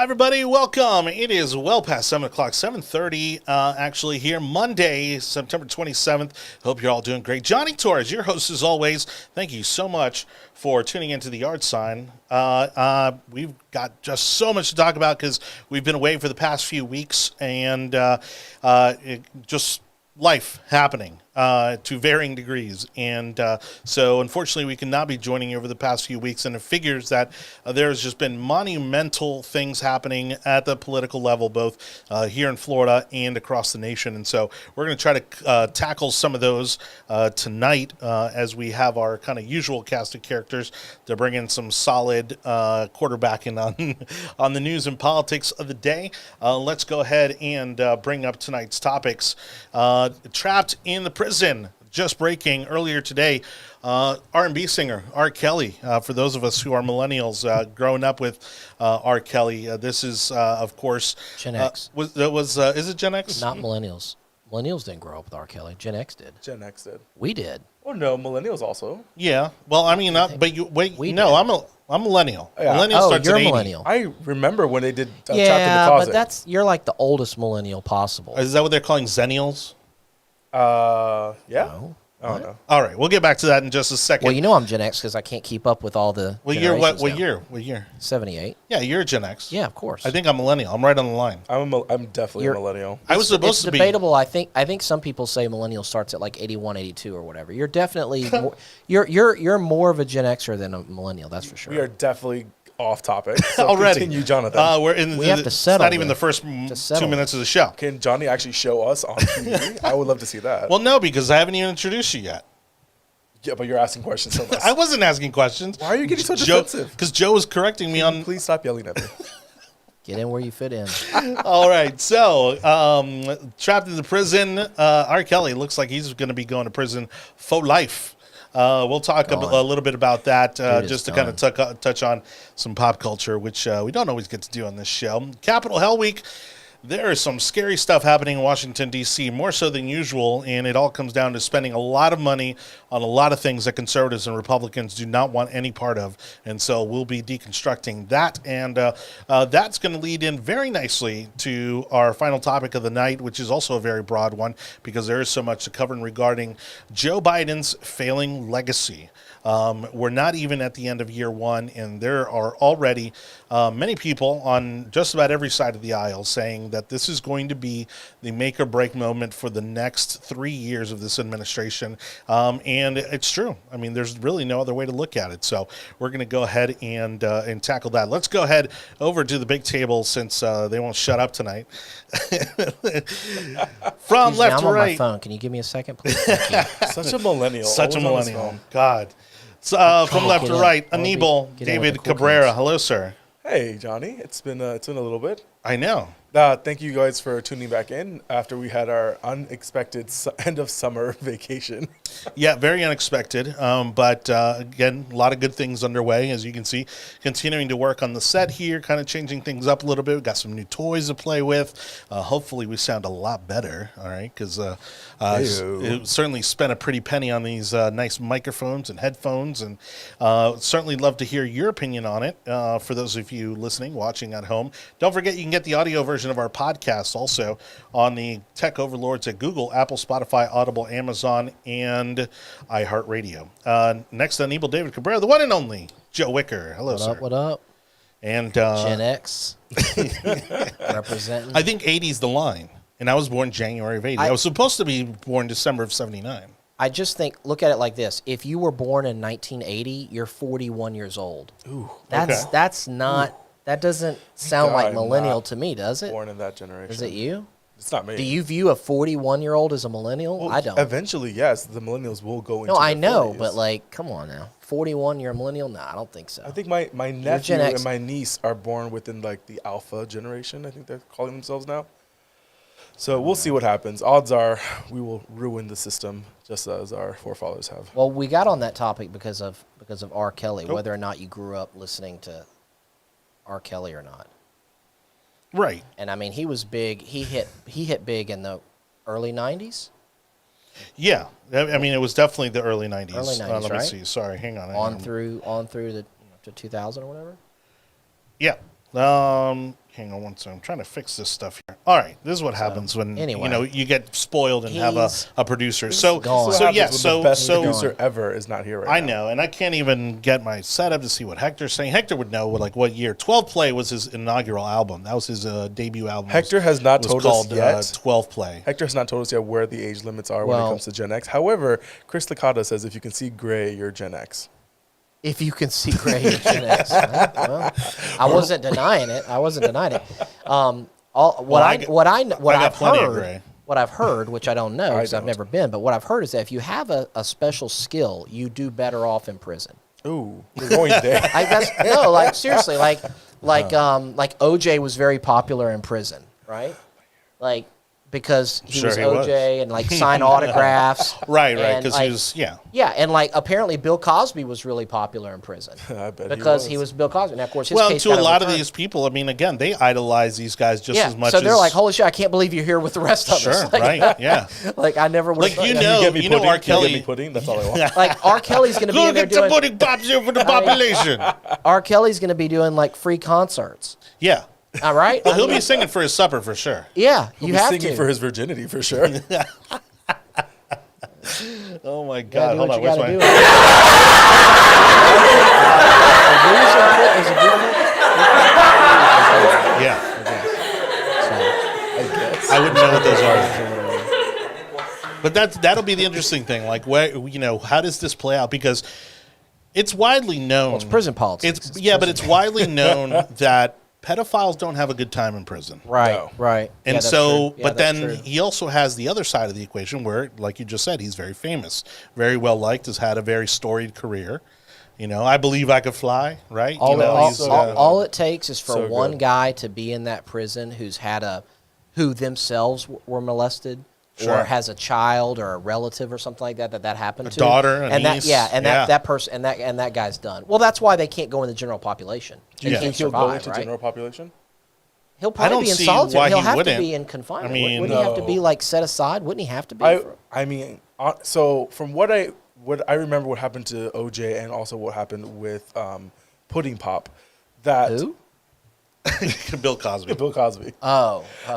everybody. Welcome. It is well past 7 o'clock, 7:30 actually here, Monday, September 27th. Hope you're all doing great. Jonny Torres, your host as always. Thank you so much for tuning into the Yard Sign. We've got just so much to talk about because we've been away for the past few weeks and just life happening to varying degrees. And so unfortunately we cannot be joining you over the past few weeks, and it figures that there's just been monumental things happening at the political level, both here in Florida and across the nation. And so we're going to try to tackle some of those tonight as we have our kind of usual cast of characters to bring in some solid quarterbacking on the news and politics of the day. Let's go ahead and bring up tonight's topics. Trapped in the prison, just breaking earlier today, R&B singer R. Kelly. For those of us who are millennials, growing up with R. Kelly, this is, of course, Gen X. Is it Gen X? Not millennials. Millennials didn't grow up with R. Kelly. Gen X did. Gen X did. We did. Oh no, millennials also. Yeah. Well, I mean, but you wait. No, I'm millennial. Yeah. Millennial starts you're at 80. millennial. I remember when they did Trapped in the Yeah, Closet. but you're like the oldest millennial possible. Is that what they're calling Zennials? Yeah. No. I don't know. All right, we'll get back to that in just a second. Well, you know I'm Gen X because I can't keep up with all the What year? What generations now. year? 78. Yeah, you're a Gen X. Yeah, of course. I think I'm millennial. I'm right on the line. I'm definitely You're- a millennial. I was supposed It's to be. debatable. I think some people say millennial starts at like 81, 82 or whatever. You're definitely more, you're more of a Gen Xer than a millennial. That's for sure. We are definitely off topic. So Already. Continue, Jonathan. We're in. We have to it's settle not even the this. first To 2 settle minutes of the show. Can Johnny actually show us on TV? I would love to see that. Well, no, because I haven't even introduced you yet. Yeah, but you're asking questions from us. I wasn't asking questions. Why are you getting so defensive? Because Joe was correcting me on. Please stop yelling at me. Get in where you fit in. All right, so trapped in the prison. R. Kelly looks like he's going to be going to prison for life. We'll talk a little bit about that just to kind of touch on some pop culture, which we don't always get to do on this show. Capitol Hell Week. There is some scary stuff happening in Washington, D.C., more so than usual, and it all comes down to spending a lot of money on a lot of things that conservatives and Republicans do not want any part of. And so we'll be deconstructing that, and that's going to lead in very nicely to our final topic of the night, which is also a very broad one because there is so much to cover regarding Joe Biden's failing legacy. We're not even at the end of year one, and there are already many people on just about every side of the aisle saying that this is going to be the make or break moment for the next 3 years of this administration. And it's true. I mean, there's really no other way to look at it. So we're going to go ahead and tackle that. Let's go ahead over to the big table since they won't shut up tonight. From Excuse left me, I'm to on right. my phone. Can you give me a second, please? Thank you. Such a millennial. Such a Always on his millennial. phone. God. So, from left get to in. right, I wanna be- Anibal, get in with David the cool Cabrera. kids. Hello, sir. Hey, Johnny. It's been a little bit. I know. Thank you guys for tuning back in after we had our unexpected end of summer vacation. Yeah, very unexpected. But again, a lot of good things underway, as you can see. Continuing to work on the set here, kind of changing things up a little bit. We've got some new toys to play with. Hopefully, we sound a lot better, all right? Because certainly spent a pretty penny on these nice microphones and headphones. And certainly love to hear your opinion on it for those of you listening, watching at home. Don't forget, you can get the audio version of our podcast also on the tech overlords at Google, Apple, Spotify, Audible, Amazon, and iHeartRadio. Next on Anibal, David Cabrera, the one and only Joe Wicker. Hello, What sir. up? What up? And Gen X representing. I think 80 is the line, and I was born January of 80. I was supposed to be born December of 79. I just think, look at it like this. If you were born in 1980, you're 41 years old. Ooh. That's not, that doesn't sound God, like I'm millennial not to me, does it? Born in that generation. Is it you? It's not me. Do you view a 41-year-old as a millennial? Well, I don't. Eventually, yes, the millennials will go into No, I their know, 40s. but like, come on now. 41, you're a millennial? No, I don't think so. I think my nephew Gen X. and my niece are born within like the alpha generation. I think they're calling themselves now. So we'll see what happens. Odds are we will ruin the system just as our forefathers have. Well, we got on that topic because of R. Kelly, Oh. whether or not you grew up listening to R. Kelly or not. Right. And I mean, he was big. He hit big in the early 90s. Yeah. I mean, it was definitely the early 90s. Early 90s, Let me right? see. Sorry, hang on. On through to 2000 or whatever. Yeah. Hang on one second. I'm trying to fix this stuff here. All right, this is what happens when anyway. you get spoiled and have a producer. So gone. so yeah, the best so producer ever is not here right now. I know, and I can't even get my setup to see what Hector's saying. Hector would know what year. 12 Play was his inaugural album. That was his debut album. Hector has not told us yet. 12 Play. Hector has not told us yet where the age limits are when it comes to Gen X. However, Chris Licata says if you can see gray, you're Gen X. If you can see gray, you're Gen X. Well, I wasn't denying it. What I've heard, which I don't know because I've never been, but what I've heard is that if you have a special skill, you do better off in prison. Ooh, you're going there. Seriously, like OJ was very popular in prison, right? Like because he was OJ and like sign autographs. Right, because he was Yeah, and like apparently Bill Cosby was really popular in prison. I bet because he was Bill Cosby. And of course his case to a lot of these people, I mean, again, they idolize these guys just as much. So they're like, holy shit, I can't believe you're here with the rest of us. Sure, right, yeah. Like I never would. Like you know, R. Kelly. Get me pudding? That's all I want. Like R. Kelly's going to be in there get some pudding pops here for the population. R. Kelly's going to be doing like free concerts. Yeah. All right. Well, he'll be singing for his supper for sure. Yeah, He'll be singing for his virginity for sure. Oh my God! Hold on, where's my? Yeah. I wouldn't know what those are. But that'll be the interesting thing. Like, how does this play out? Because it's widely known. Well, it's prison politics. But it's widely known that pedophiles don't have a good time in prison. Right, No. right. And but then he also has the other side of the equation where, like you just said, he's very famous, very well liked, has had a very storied career. I believe I could fly, right? All it takes is for one good. guy to be in that prison who themselves were molested. Sure. Or has a child or a relative or something like that happened to daughter, a and niece. that person and that guy's done. Well, that's why they can't go in the general population. Do you They think can't he'll go survive, into right? general population? He'll probably be in solitary. why He'll he have to wouldn't. be in confinement. I mean, wouldn't he have to be like set aside? Wouldn't he have to be? So from what I remember, what happened to OJ and also what happened with Pudding Pop, that Who? Bill Cosby. Bill Cosby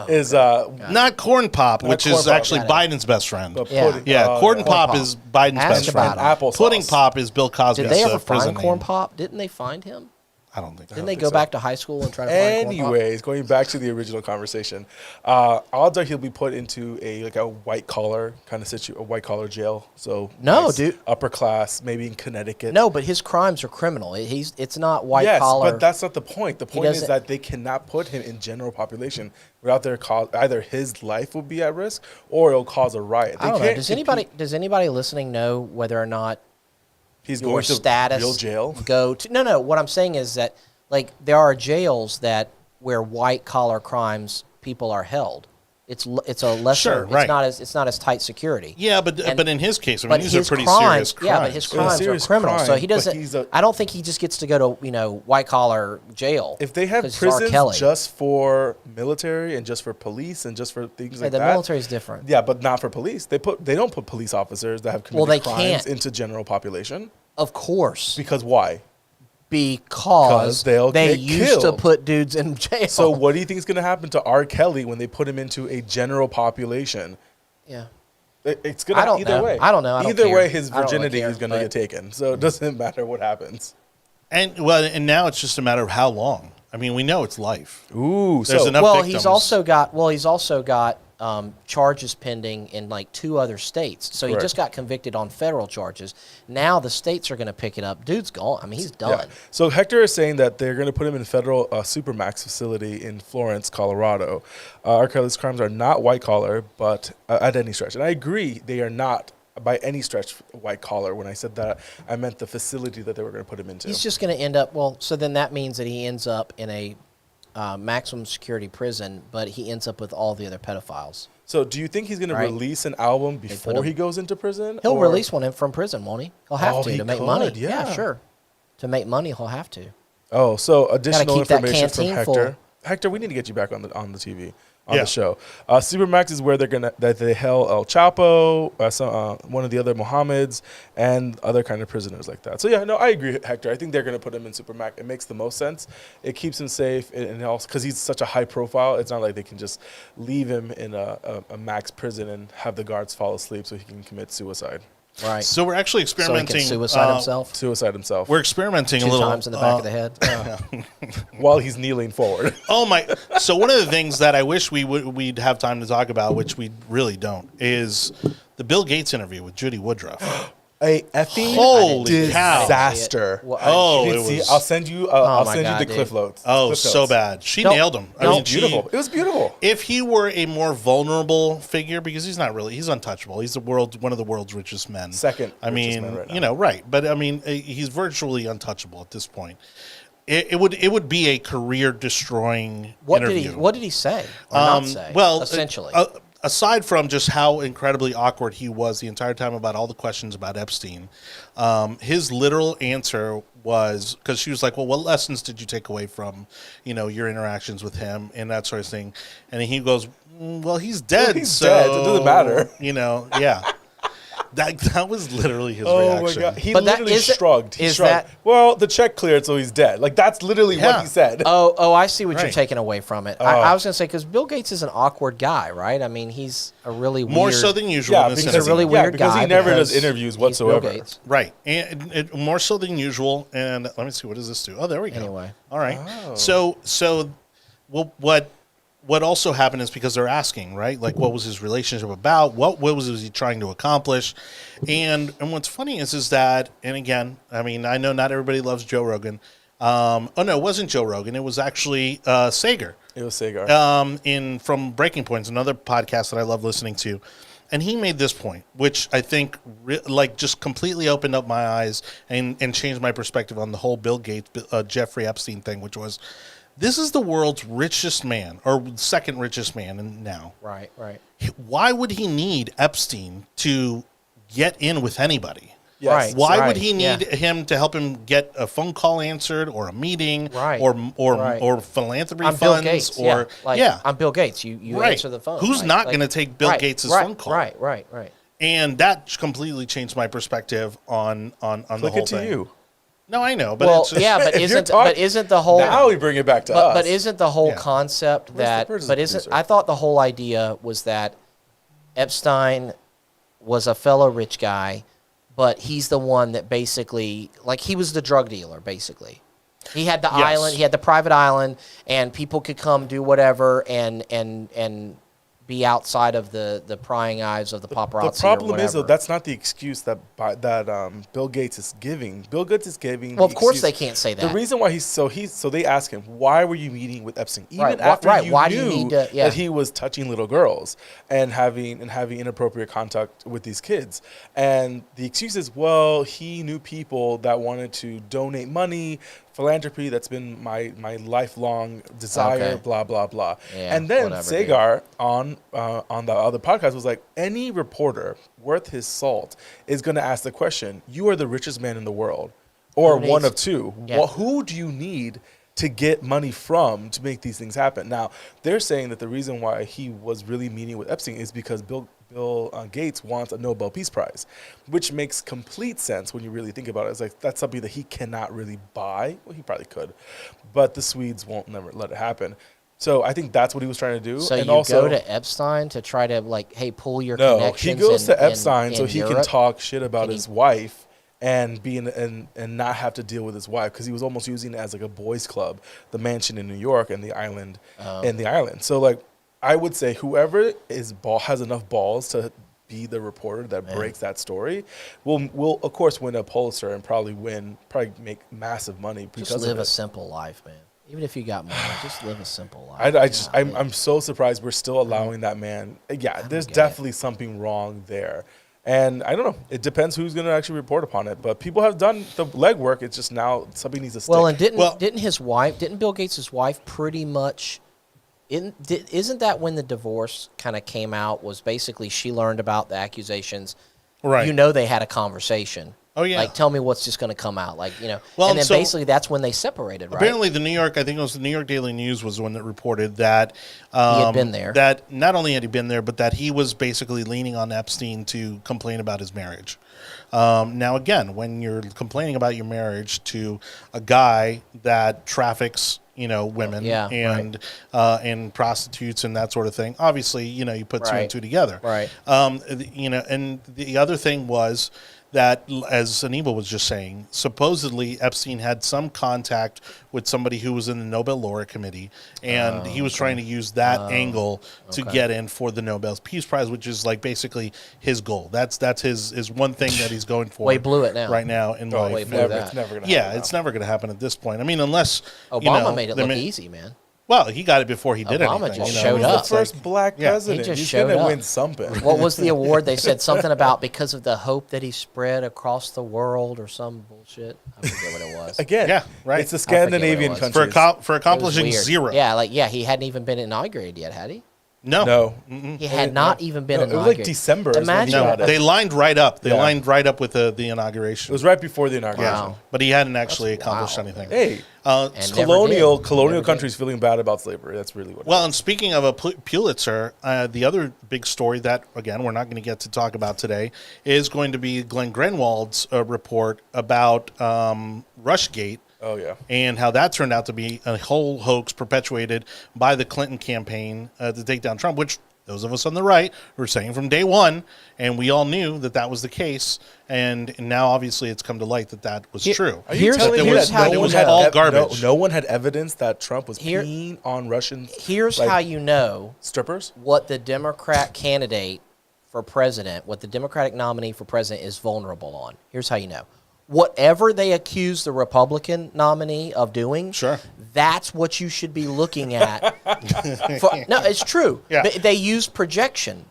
Is not Corn Pop, which Corn is Pop, actually got it. Biden's best friend. Corn Pop is Biden's Ask best about friend. Applesauce. Pudding Pop is Bill Cosby's Did they ever prison find Corn name. Pop? Didn't they find him? I don't think. Didn't they go back to high school and try to find Corn Pop? Anyways, going back to the original conversation, odds are he'll be put into a white collar kind of a white collar jail. So dude, upper class, maybe in Connecticut. No, but his crimes are criminal. It's not white collar. Yes, but that's not the point. The point is that they cannot put him in general population without either his life will be at risk or it'll cause a riot. I don't know. Does anybody listening know whether or not he's your going to status real jail? No. What I'm saying is that like there are jails where white collar crimes people are held. It's a lesser. Sure, right. It's not as tight security. Yeah, but in his case, I mean, these are pretty crimes, serious crimes. Yeah, but his crimes are criminal. So he doesn't. I don't think he just gets to go to white collar jail. If they have prisons just for military and just for police and just for things like that, the military is different. Yeah, but not for police. They don't put police officers that have committed crimes into general population. Of course. Because why? Because they used to put dudes in jail. So what do you think is going to happen to R. Kelly when they put him into a general population? Yeah. It's going to either way. I don't know. Either way, his virginity is going to get taken. So it doesn't matter what happens. And now it's just a matter of how long. I mean, we know it's life. Ooh, there's enough victims. He's also got charges pending in like 2 other states. So he just got convicted on federal charges. Now the states are going to pick it up. Dude's gone. I mean, he's done. Yeah. So Hector is saying that they're going to put him in a federal Supermax facility in Florence, Colorado. R. Kelly's crimes are not white collar, but at any stretch. And I agree, they are not by any stretch white collar. When I said that, I meant the facility that they were going to put him into. He's just going to end up, so then that means that he ends up in a maximum security prison, but he ends up with all the other pedophiles. So do you think he's going to release an album before he goes into prison? He'll release one from prison, won't he? He'll have to make money. Yeah, sure. To make money, he'll have to. Oh, so additional keep that information from canteen Hector. full. Hector, we need to get you back on the TV. on the show. Supermax is where they held El Chapo, one of the other Mohammeds, and other kind of prisoners like that. So yeah, no, I agree, Hector. I think they're gonna put him in Supermax. It makes the most sense. It keeps him safe, and also because he's such a high profile, it's not like they can just leave him in a max prison and have the guards fall asleep so he can commit suicide. Right. So we're actually experimenting. So he can suicide himself. We're experimenting 2 a little times in the back of the head. While he's kneeling forward. Oh my! So one of the things that I wish we'd have time to talk about, which we really don't, is the Bill Gates interview with Judy Woodruff. A effing Holy cow. disaster. Oh, it was. I'll send you. The cliff notes. Oh, so bad. She nailed him. It was beautiful. It was beautiful. If he were a more vulnerable figure, because he's not really, he's untouchable. He's one of the world's richest men. Second. I mean, man right now. right? But I mean, he's virtually untouchable at this point. It would be a career destroying interview. What did he say or not say? Well, essentially. Aside from just how incredibly awkward he was the entire time about all the questions about Epstein, his literal answer was, because she was like, well, what lessons did you take away from, your interactions with him and that sort of thing? And he goes, well, he's dead. He's dead. It doesn't matter. Yeah. That was literally his Oh reaction. my God. He literally shrugged. He shrugged. That, well, the check cleared, so he's dead. Like, that's literally what he said. Oh, I see what you're Right. taking away from it. I was going to say, because Bill Gates is an awkward guy, right? I mean, he's a really weird... More so than usual. Yeah, in this because he's a really weird because guy. he never does because interviews he's Bill whatsoever. Gates. Right. And more so than usual. And let me see, what does this do? Oh, there we go. Anyway. All right. Oh. So what also happened is, because they're asking, right? Like, what was his relationship about? What was he trying to accomplish? And what's funny is that, and again, I mean, I know not everybody loves Joe Rogan. No, it wasn't Joe Rogan. It was actually Sager. It was Sagar. From Breaking Points, another podcast that I love listening to. And he made this point, which I think just completely opened up my eyes and changed my perspective on the whole Bill Gates, Jeffrey Epstein thing, which was, this is the world's richest man, or second richest man now. Right. Why would he need Epstein to get in with anybody? Yes. Right. Why would he need him to help him get a phone call answered, or a meeting, or philanthropy I'm funds, Bill Gates. or I'm Bill Gates. You right. answer the phone. Who's not going to take Bill Gates' phone call? Right. And that completely changed my perspective on the whole thing. Look it to you. No, I know, but it's just, but isn't the whole Now we bring it back to us. But isn't the whole Yeah. concept that? Where's the But isn't producer? I thought the whole idea was that Epstein was a fellow rich guy, but he's the one that basically, like, he was the drug dealer, basically. He had the island, he had the private island, and people could come do whatever and be outside of the prying eyes of the paparazzi. The problem or is, though, whatever. that's not the excuse that Bill Gates is giving. Bill Gates is giving. Well, the of course excuse. they can't say that. The reason why so they ask him, why were you meeting with Epstein, even Right, after right, you why do knew you need to- yeah. that he was touching little girls and having inappropriate contact with these kids? And the excuse is, well, he knew people that wanted to donate money. Philanthropy, that's been my lifelong desire, Okay. blah, blah, blah. Yeah, and then whatever, Sagar on the other podcast was like, any reporter worth his salt is going to ask the question, you are the richest man in the world, or Who one needs- of two. Yeah. Well, who do you need to get money from to make these things happen? Now, they're saying that the reason why he was really meeting with Epstein is because Bill Gates wants a Nobel Peace Prize, which makes complete sense when you really think about it. It's like, that's something that he cannot really buy. Well, he probably could, but the Swedes won't never let it happen. So I think that's what he was trying to do. So and you also, go to Epstein to try to, like, hey, pull your no, connections. he goes in, to Epstein in, so in he Europe? can talk shit about Can his he- wife and and not have to deal with his wife, because he was almost using it as like a boys' club, the mansion in New York and the island, So like, I would say whoever has enough balls to be the reporter that breaks that story will of course win a Pulitzer and probably make massive money because Just live of a it. simple life, man. Even if you got money, just live a simple life. I'm so surprised we're still allowing that man. Yeah, there's get it. definitely something wrong there. And I don't know. It depends who's going to actually report upon it. But people have done the legwork. It's just now something needs to stick. Well, and didn't Bill Gates' wife pretty much, isn't that when the divorce kind of came out, was basically she learned about the accusations. right. You know, they had a conversation. Oh, yeah. Like, tell me what's just going to come out. Like, you know. Well, and then so basically that's when they separated, right? Apparently, I think it was the New York Daily News was the one that reported that He had been there. That not only had he been there, but that he was basically leaning on Epstein to complain about his marriage. Now, again, when you're complaining about your marriage to a guy that traffics, women and prostitutes and that sort of thing, obviously, you put two and two together. Right. And the other thing was that, as Anibal was just saying, supposedly Epstein had some contact with somebody who was in the Nobel Laureate Committee, and he was trying to use that angle to get in for the Nobel Peace Prize, which is like basically his goal. That's his one thing that he's going for. Well, he blew it now. Right now in life. It's never going to happen. Yeah, it's never going to happen at this point. I mean, unless Obama made it look easy, man. Well, he got it before he did Obama anything. just showed up. The first black president. He just He's showed going to up. win something. What was the award? They said something about because of the hope that he spread across the world or some bullshit. I forget what it was. Again, Yeah, right. It's the Scandinavian I forget countries. for It was accomplishing weird. zero. Yeah, he hadn't even been inaugurated yet, had he? No. He had not even been No, it was inaugurated. like December is when he Imagine got No, it. they lined right up. They Yeah. lined right up with the inauguration. It was right before the inauguration. Wow. But he hadn't actually That's accomplished wild. anything. Hey, And colonial never did. countries feeling bad about slavery. That's really what. Well, and speaking of a Pulitzer, the other big story that, again, we're not going to get to talk about today is going to be Glenn Greenwald's report about Rushgate. Oh yeah. And how that turned out to be a whole hoax perpetuated by the Clinton campaign to take down Trump, which those of us on the right were saying from day one, and we all knew that was the case. And now, obviously, it's come to light that was true. Are you telling me here's that how no you one know. had all garbage? No one had evidence that Trump was Here- peeing on Russian Here's like, how you know strippers? what the Democrat candidate for president, what the Democratic nominee for president is vulnerable on. Here's how you know. Whatever they accuse the Republican nominee of doing, Sure. that's what you should be looking at. No, it's true. Yeah. They use projection.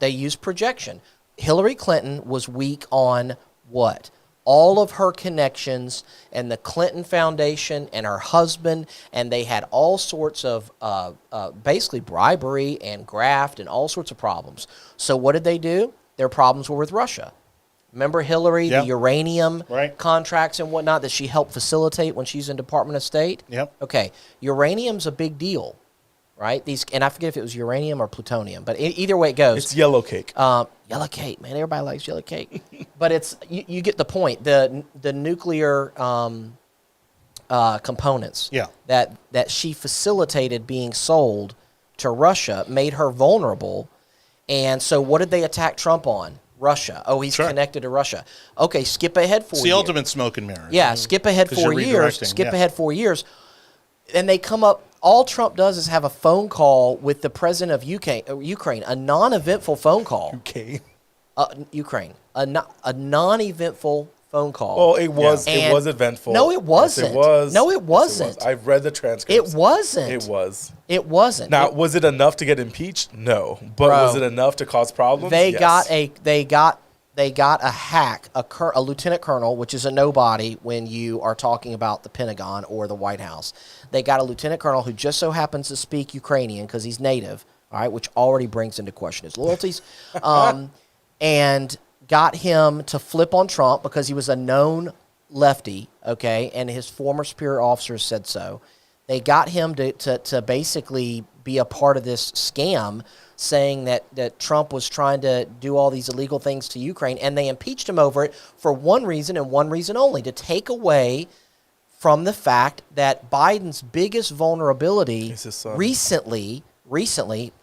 Hillary Clinton was weak on what? All of her connections and the Clinton Foundation and her husband, and they had all sorts of basically bribery and graft and all sorts of problems. So what did they do? Their problems were with Russia. Remember Hillary, Yep. the uranium Right. contracts and whatnot that she helped facilitate when she's in Department of State? Yep. Okay, uranium's a big deal, right? And I forget if it was uranium or plutonium, but either way it goes. It's yellow cake. Yellow cake, man. Everybody likes yellow cake. But it's you get the point. The nuclear components Yeah. that she facilitated being sold to Russia made her vulnerable. And so what did they attack Trump on? Russia. Oh, he's Sure. connected to Russia. Okay, skip ahead 4 It's years. the ultimate smoke and mirrors. Yeah, skip ahead 'Cause 4 you're years. redirecting, Skip yeah. ahead 4 years. And they come up, all Trump does is have a phone call with the president of Ukraine, a non-eventful phone call. Okay. Ukraine, a non-eventful phone call. Well, it was And- eventful. No, it wasn't. Yes, it was. No, it Yes, wasn't. I've read the transcripts. It wasn't. It was. It wasn't. Now, was it enough to get impeached? No. But Bro. was it enough to cause problems? They Yes. got a hack, a lieutenant colonel, which is a nobody when you are talking about the Pentagon or the White House. They got a lieutenant colonel who just so happens to speak Ukrainian because he's native, all right, which already brings into question his loyalties, and got him to flip on Trump because he was a known lefty, okay, and his former superior officers said so. They got him to basically be a part of this scam, saying that Trump was trying to do all these illegal things to Ukraine, and they impeached him over it for one reason and one reason only, to take away from the fact that Biden's biggest vulnerability Is his son. recently,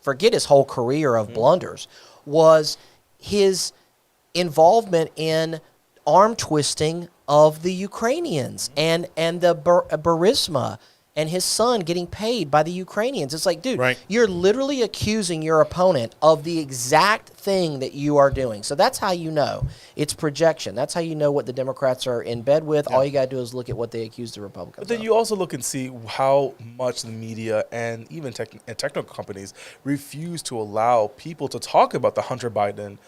forget his whole career of blunders, was his involvement in arm twisting of the Ukrainians and the Burisma and his son getting paid by the Ukrainians. It's like, dude, Right. you're literally accusing your opponent of the exact thing that you are doing. So that's how you know. It's projection. That's how you know what the Democrats are in bed with. All you got to do is look at what they accuse the Republicans But then of. you also look and see how much the media and even technical companies refuse to allow people to talk about the Hunter Biden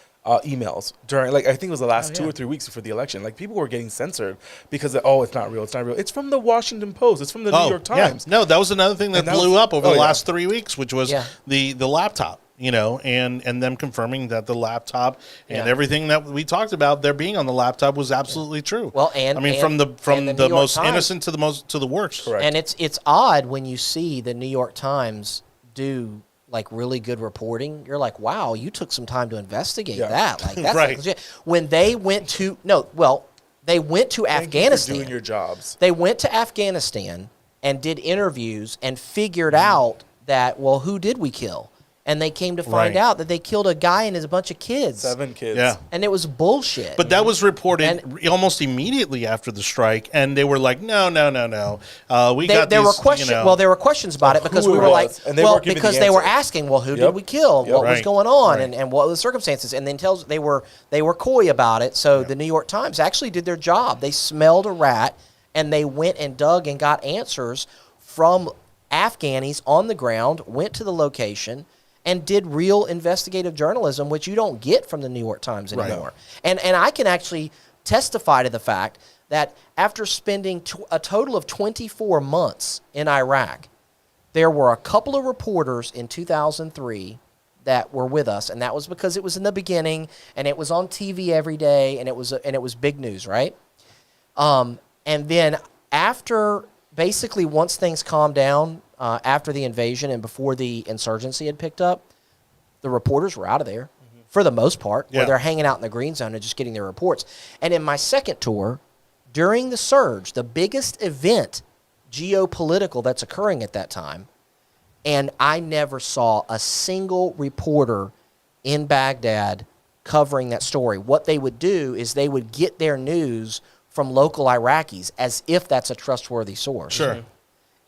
emails during, like, I think it was the last 2 or 3 weeks before the election. Like, people were getting censored because, it's not real. It's not real. It's from the Washington Post. It's from the New York Times. Yeah. No, that was another thing that And that blew was- up over oh, the yeah. last 3 weeks, which was Yeah. the laptop. and them confirming that the laptop and Yeah. everything that we talked about there being on the laptop was absolutely true. Well, from the New York most Times- innocent to the worst. Correct. And it's odd when you see the New York Times do like really good reporting. You're like, wow, you took some time to investigate that. Like that's Right. legit. When they went to they went to Thank you for Afghanistan. doing your jobs. They went to Afghanistan and did interviews and figured out that, well, who did we kill? And they came to find Right. out that they killed a guy and his bunch of kids. 7 kids. Yeah. And it was bullshit. But that was reported almost immediately after the strike, and they were like, "No, we got there these." were questions. Well, there were questions about it because who we it were like, was, and they weren't giving because the they were answer. asking, well, who Yep. did we kill? Yep. What was Right. going on, Right. and what were the circumstances? And then they were coy about it. So the New York Times actually did their job. They smelled a rat, and they went and dug and got answers from Afghanis on the ground. Went to the location and did real investigative journalism, which you don't get from the New York Times anymore. And I can actually testify to the fact that after spending a total of 24 months in Iraq, there were a couple of reporters in 2003 that were with us, and that was because it was in the beginning, and it was on TV every day, and it was big news, right? And then after, basically once things calmed down, after the invasion and before the insurgency had picked up, the reporters were out of there for the most part, Yeah. where they're hanging out in the green zone and just getting their reports. And in my second tour, during the surge, the biggest event geopolitical that's occurring at that time, and I never saw a single reporter in Baghdad covering that story. What they would do is they would get their news from local Iraqis as if that's a trustworthy source. Sure.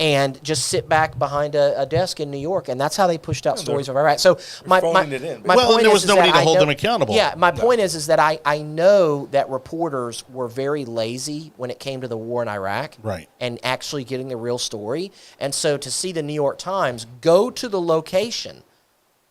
And just sit back behind a desk in New York, and that's how they pushed out stories of Iraq. So my phoning it in. my Well, and point there is was is nobody that to I hold know- them accountable. Yeah, my point is that I know that reporters were very lazy when it came to the war in Iraq, Right. and actually getting the real story. And so to see the New York Times go to the location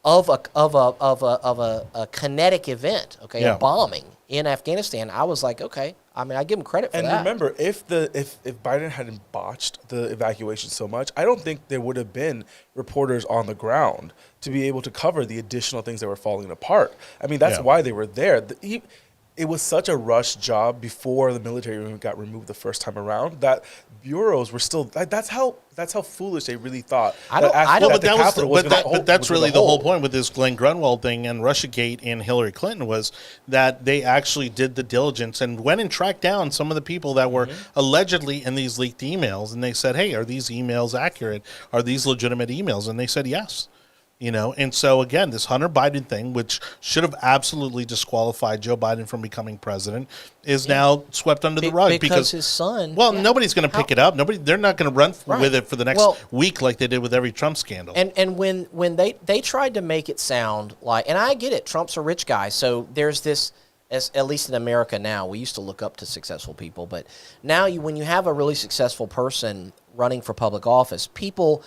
of a kinetic event, okay, Yeah. a bombing in Afghanistan, I was like, okay. I mean, I give them credit for And that. remember, if Biden hadn't botched the evacuation so much, I don't think there would have been reporters on the ground to be able to cover the additional things that were falling apart. I mean, that's Yeah. why they were there. It was such a rush job before the military got removed the first time around that bureaus were still. That's how foolish they really thought. I don't- that I don't- that the Capitol was gonna but that's was gonna really the whole hold. point with this Glenn Grunwald thing and Russiagate and Hillary Clinton was that they actually did the diligence and went and tracked down some of the people that were allegedly in these leaked emails, and they said, "Hey, are these emails accurate? Are these legitimate emails?" And they said yes. And so again, this Hunter Biden thing, which should have absolutely disqualified Joe Biden from becoming president, is now swept under the rug because his son. Well, Yeah. nobody's going to pick it up. They're not going to run Right. with it for the next Well- week like they did with every Trump scandal. And when they tried to make it sound like, and I get it, Trump's a rich guy, so there's this, at least in America now, we used to look up to successful people, but now when you have a really successful person running for public office, people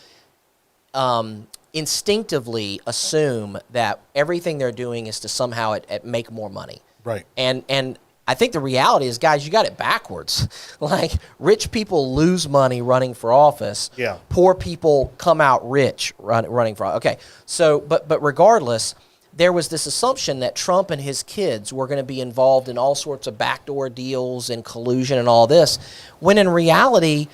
instinctively assume that everything they're doing is to somehow make more money. Right. And I think the reality is, guys, you got it backwards. Like, rich people lose money running for office. Yeah. Poor people come out rich running for office. Okay. So, but regardless, there was this assumption that Trump and his kids were going to be involved in all sorts of backdoor deals and collusion and all this, when in reality,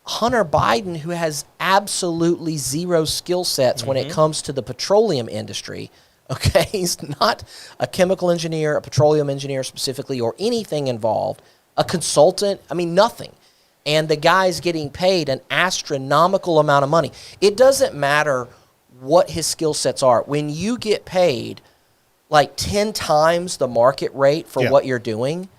Hunter Biden, who has absolutely zero skill sets when it comes to the petroleum industry, okay, he's not a chemical engineer, a petroleum engineer specifically, or anything involved, a consultant, I mean, nothing. And the guy's getting paid an astronomical amount of money. It doesn't matter what his skill sets are. When you get paid like 10 times the market rate for what you're doing,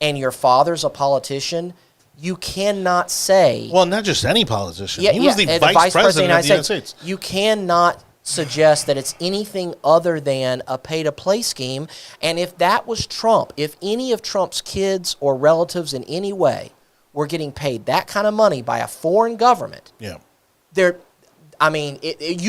and your father's a politician, you cannot say... Well, not just any politician. He was the vice president of the United States. You cannot suggest that it's anything other than a pay-to-play scheme. And if that was Trump, if any of Trump's kids or relatives in any way were getting paid that kind of money by a foreign government, you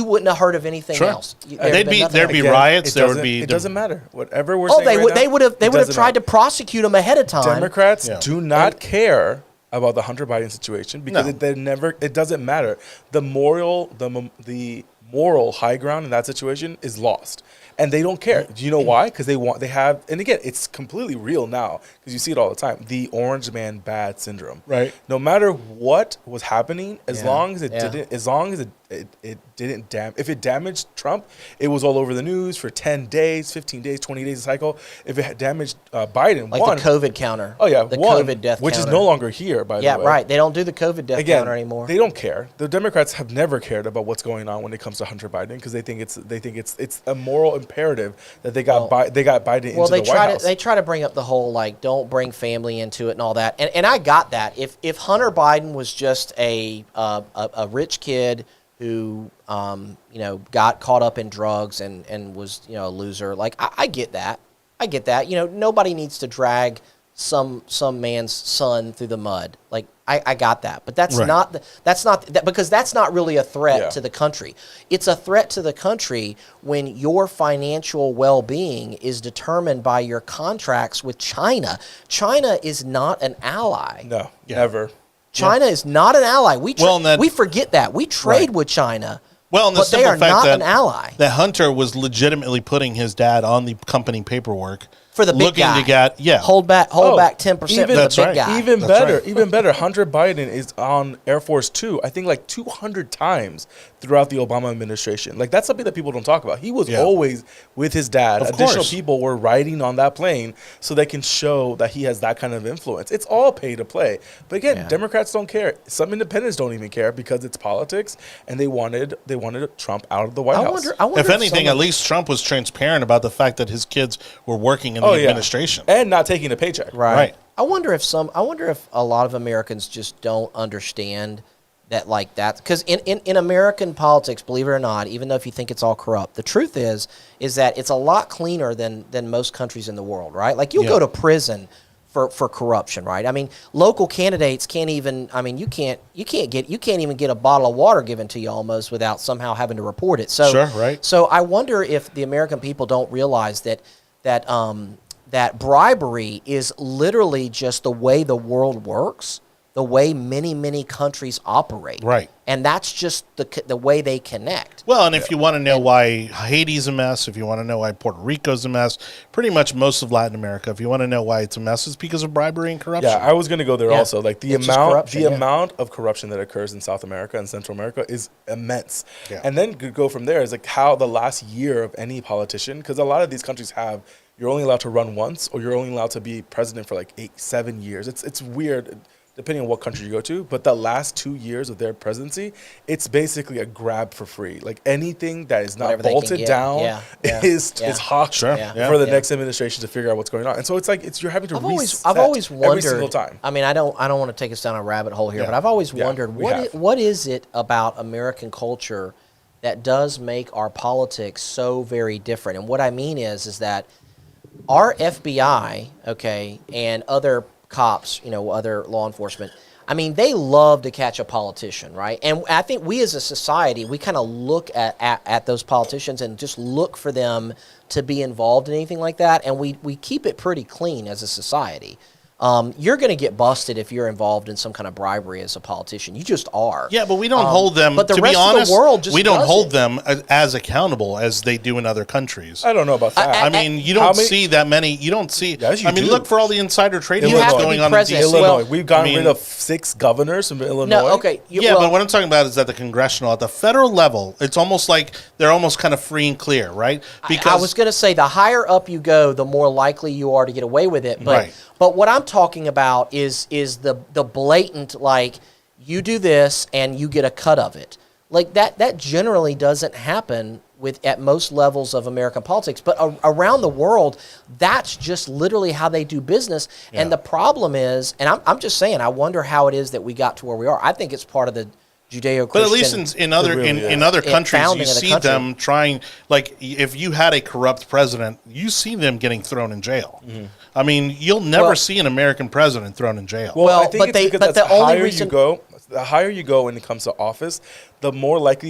wouldn't have heard of anything else. There'd be Again, riots. It doesn't matter. Whatever we're saying they right now, would have tried to prosecute him ahead of time. Democrats do not care about the Hunter Biden situation because it doesn't matter. The moral high ground in that situation is lost. And they don't care. Do you know why? Because they have, and again, it's completely real now because you see it all the time. The orange man bad syndrome. Right. No matter what was happening, as long as it Yeah. didn't, it didn't if it damaged Trump, it was all over the news for 10 days, 15 days, 20 days a cycle. If it had damaged Biden, Like the COVID counter. Oh yeah, the one, COVID death which counter. is no longer here. By the way, right. They don't do the COVID death Again, counter anymore. they don't care. The Democrats have never cared about what's going on when it comes to Hunter Biden because they think it's a moral imperative that they got Biden into the White House. They try to bring up the whole like don't bring family into it and all that. And I got that. If Hunter Biden was just a rich kid who got caught up in drugs and was a loser, like I get that. I get that. Nobody needs to drag some man's son through the mud. Like I got that, but that's Right. not because that's not really a threat to the country. It's a threat to the country when your financial well-being is determined by your contracts with China. China is not an ally. No, Yeah. never. China is not an ally. We forget that. We trade Right. with China. Well, and the but they simple are fact not that, an ally. that Hunter was legitimately putting his dad on the company paperwork For the big looking guy. to get Hold back 10% for the That's big right. guy. Even That's better, right. even better. Hunter Biden is on Air Force 2, I think like 200 times throughout the Obama administration. Like that's something that people don't talk about. He was always with his dad. Of Additional course. people were riding on that plane so they can show that he has that kind of influence. It's all pay to play. But again, Democrats don't care. Some independents don't even care because it's politics, and they wanted Trump out of the White House. I wonder If anything, some at least Trump was transparent about the fact that his kids were working in the administration. And not taking a paycheck. Right. I wonder if a lot of Americans just don't understand that like that, because in American politics, believe it or not, even though if you think it's all corrupt, the truth is that it's a lot cleaner than most countries in the world, right? Like you'll go to prison for corruption, right? I mean, local candidates can't even. I mean, you can't even get a bottle of water given to you almost without somehow having to report it. So Sure, right. So I wonder if the American people don't realize that bribery is literally just the way the world works, the way many countries operate. Right. And that's just the way they connect. Well, and if you want to know why Haiti's a mess, if you want to know why Puerto Rico's a mess, pretty much most of Latin America, if you want to know why it's a mess, it's because of bribery and corruption. Yeah, I was going to go there also. Like the It's just corruption, amount of corruption that occurs in South America and Central America is immense. Yeah. And then to go from there is like how the last year of any politician, because a lot of these countries have, you're only allowed to run once, or you're only allowed to be president for like 7 years. It's weird, depending on what country you go to, but the last 2 years of their presidency, it's basically a grab for free. Like anything that is not Whatever they can bolted get. down is hawked Sure. Yeah. for the Yeah. next administration to figure out what's going on. And so it's like you're having to I've reset always wondered. every single time. I mean, I don't want to take us down a rabbit hole here, Yeah. but I've always Yeah, wondered we have. what is it about American culture that does make our politics so very different? And what I mean is that our FBI, okay, and other cops, other law enforcement, I mean, they love to catch a politician, right? And I think we as a society, we kind of look at those politicians and just look for them to be involved in anything like that. And we keep it pretty clean as a society. You're going to get busted if you're involved in some kind of bribery as a politician. You just are. Yeah, but we don't hold them, but the to rest be honest, of the world just we don't does hold it. them as accountable as they do in other countries. I don't know about that. I mean, you How don't many- see that many. You don't see. Yes, you I mean, do. look for all the insider trading You that's have to going be on present. in DC. Illinois. Well, We've gotten I mean- rid of 6 governors from Illinois. No, okay. Yeah, but what I'm talking about is at the congressional, at the federal level, it's almost like they're almost kind of free and clear, right? I was going to say the higher up you go, the more likely you are to get away with it. But Right. but what I'm talking about is the blatant, like, you do this and you get a cut of it. Like that generally doesn't happen at most levels of American politics, but around the world, that's just literally how they do business. Yeah. And the problem is, and I'm just saying, I wonder how it is that we got to where we are. I think it's part of the Judeo-Christian. But at least in other in other countries, founding you of the see country. them trying. Like if you had a corrupt president, you see them getting thrown in jail. I mean, you'll never Well- see an American president thrown in jail. Well, Well, I think but it's because but that's the only higher reason- you go, the higher you go when it comes to office, the more likely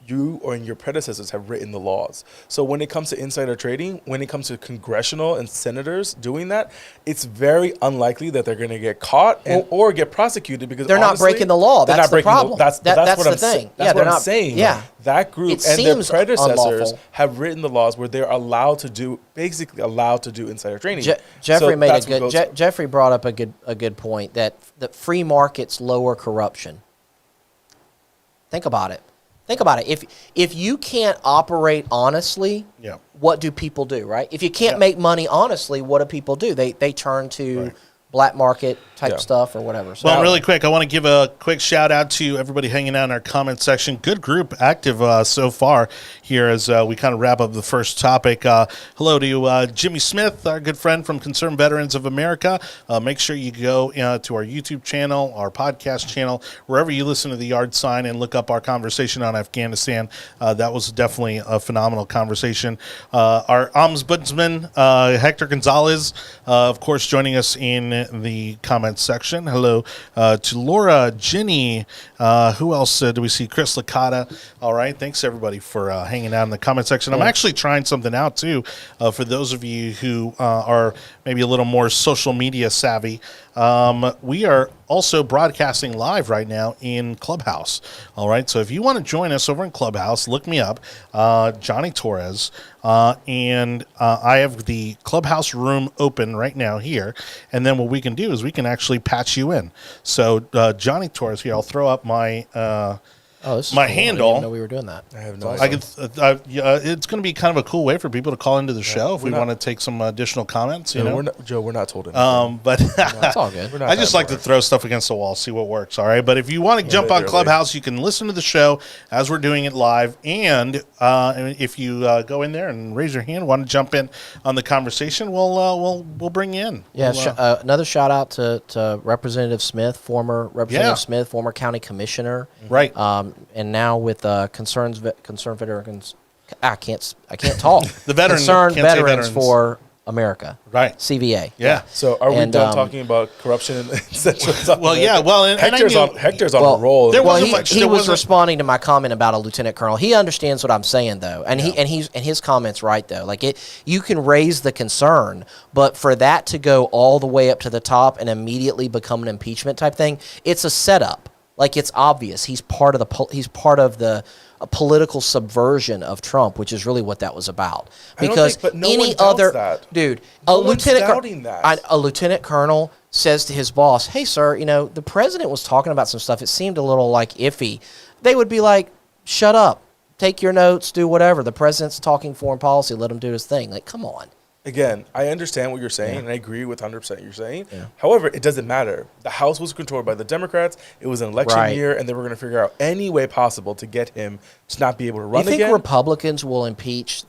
you or your predecessors have written the laws. So when it comes to insider trading, when it comes to congressional and senators doing that, it's very unlikely that they're going to get caught or get prosecuted because they're not breaking the law. That's the problem. That's that's what the I'm thing. That's what I'm saying. Yeah. That group It and their seems predecessors unlawful. have written the laws where they're basically allowed to do insider trading. Jeffrey brought up a good point that free markets lower corruption. Think about it. If you can't operate honestly, what do people do, right? If you can't make money honestly, what do people do? They turn to black market type stuff or whatever. So well, really quick, I want to give a quick shout out to everybody hanging out in our comment section. Good group active so far here as we kind of wrap up the first topic. Hello to Jimmy Smith, our good friend from Concerned Veterans of America. Make sure you go to our YouTube channel, our podcast channel, wherever you listen to the Yard Sign and look up our conversation on Afghanistan. That was definitely a phenomenal conversation. Our ombudsman, Hector Gonzalez, of course, joining us in the comments section. Hello to Laura, Jenny. Who else do we see? Chris Licata. All right. Thanks, everybody, for hanging out in the comment section. I'm actually trying something out, too, for those of you who are maybe a little more social media savvy. We are also broadcasting live right now in Clubhouse. All right. So if you want to join us over in Clubhouse, look me up, Jonny Torres. And I have the Clubhouse room open right now here. And then what we can do is we can actually patch you in. So Jonny Torres here, I'll throw up my this is my cool. handle. I didn't know we were doing that. I have no I idea. could, it's going to be kind of a cool way for people to call into the show if we want to take some additional comments. You know, We're not told anything. but That's all good. We're not I just that like to bored. throw stuff against the wall, see what works. All right, but if you want to jump on literally. Clubhouse, you can listen to the show as we're doing it live. And if you go in there and raise your hand, want to jump in on the conversation, we'll bring you in. Yeah, We'll, another shout out to Representative Smith, former Representative Smith, former county commissioner, right. and now with concerned veterans. I can't talk. The veteran Concerned can't say veterans veterans. for America, Right. CVA. Yeah. So are we And, done talking about corruption in Central South Well, America? yeah. Well, and I knew, Hector's on a roll. there Well, wasn't he, much- he there was wasn't- responding to my comment about a lieutenant colonel. He understands what I'm saying, though, and his comments right though. Like you can raise the concern, but for that to go all the way up to the top and immediately become an impeachment type thing, it's a setup. Like it's obvious he's part of the a political subversion of Trump, which is really what that was about. Because but no any one doubts other that. dude, No one's doubting that. a lieutenant colonel says to his boss, "Hey, sir, the president was talking about some stuff. It seemed a little like iffy." They would be like, "Shut up, take your notes, do whatever. The president's talking foreign policy. Let him do his thing." Like, come on. Again, I understand what you're saying, and I agree with 100% you're saying. Yeah. However, it doesn't matter. The House was controlled by the Democrats. It was an election year, and they were going to figure out any way possible to get him to not be able to run again. You think Republicans will impeach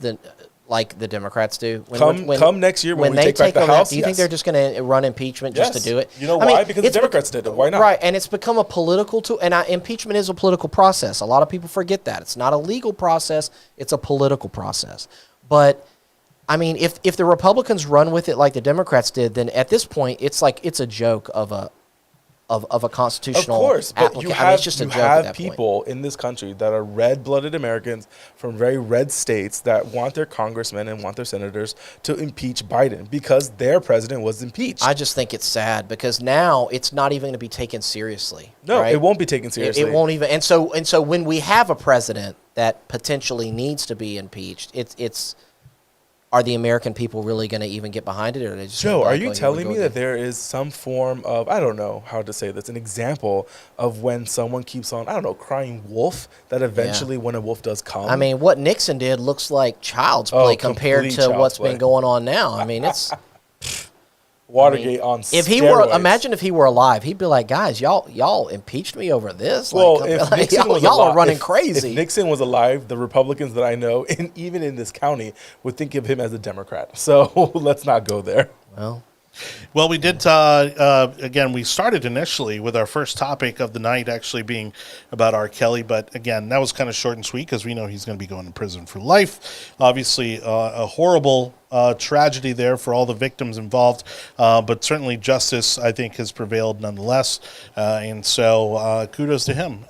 like the Democrats do? Come next year when we take back the House? Do you think they're just going to run impeachment just to do it? You know why? Because the Democrats did it. Why not? Right, and it's become a political tool. And impeachment is a political process. A lot of people forget that. It's not a legal process. It's a political process. But I mean, if the Republicans run with it like the Democrats did, then at this point, it's like it's a joke of a constitutional. Of course, but application. you have, I mean, it's just a you joke at have that people in this country that are red-blooded Americans from very red states that want their congressmen and want their senators to impeach Biden because their president was impeached. I just think it's sad because now it's not even going to be taken seriously. No, right? it won't be taken seriously. It won't even. And so when we have a president that potentially needs to be impeached, it's. Are the American people really going to even get behind it, or are they just Joe, like, are you telling me that there is some form of, I don't know how to say this, an example of when someone keeps on, I don't know, crying wolf, that eventually when a wolf does come? I mean, what Nixon did looks like child's play compared complete to child's what's play. been going on now. I mean, it's Watergate on if he steroids. were, imagine if he were alive, he'd be like, guys, y'all impeached me over this. Well, like, if like, Nixon was y'all alive, are running if crazy. Nixon was alive, the Republicans that I know, and even in this county, would think of him as a Democrat. So let's not go there. Well, Well, we did, again, we started initially with our first topic of the night actually being about R. Kelly. But again, that was kind of short and sweet because we know he's going to be going to prison for life. Obviously, a horrible tragedy there for all the victims involved. But certainly justice, I think, has prevailed nonetheless. And so kudos to him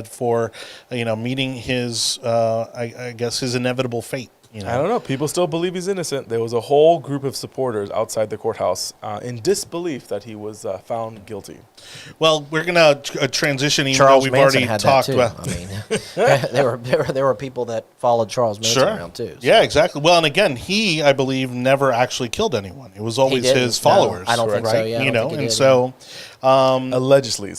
for, meeting his, I guess, his inevitable fate. I don't know. People still believe he's innocent. There was a whole group of supporters outside the courthouse in disbelief that he was found guilty. Well, we're going to transition, even Charles though we've Manson already had talked that too. about. I mean, there were people that followed Charles Manson around too. So. Yeah, exactly. Well, and again, he, I believe, never actually killed anyone. It was always his followers. No, I don't think right? so. Yeah, Allegedly.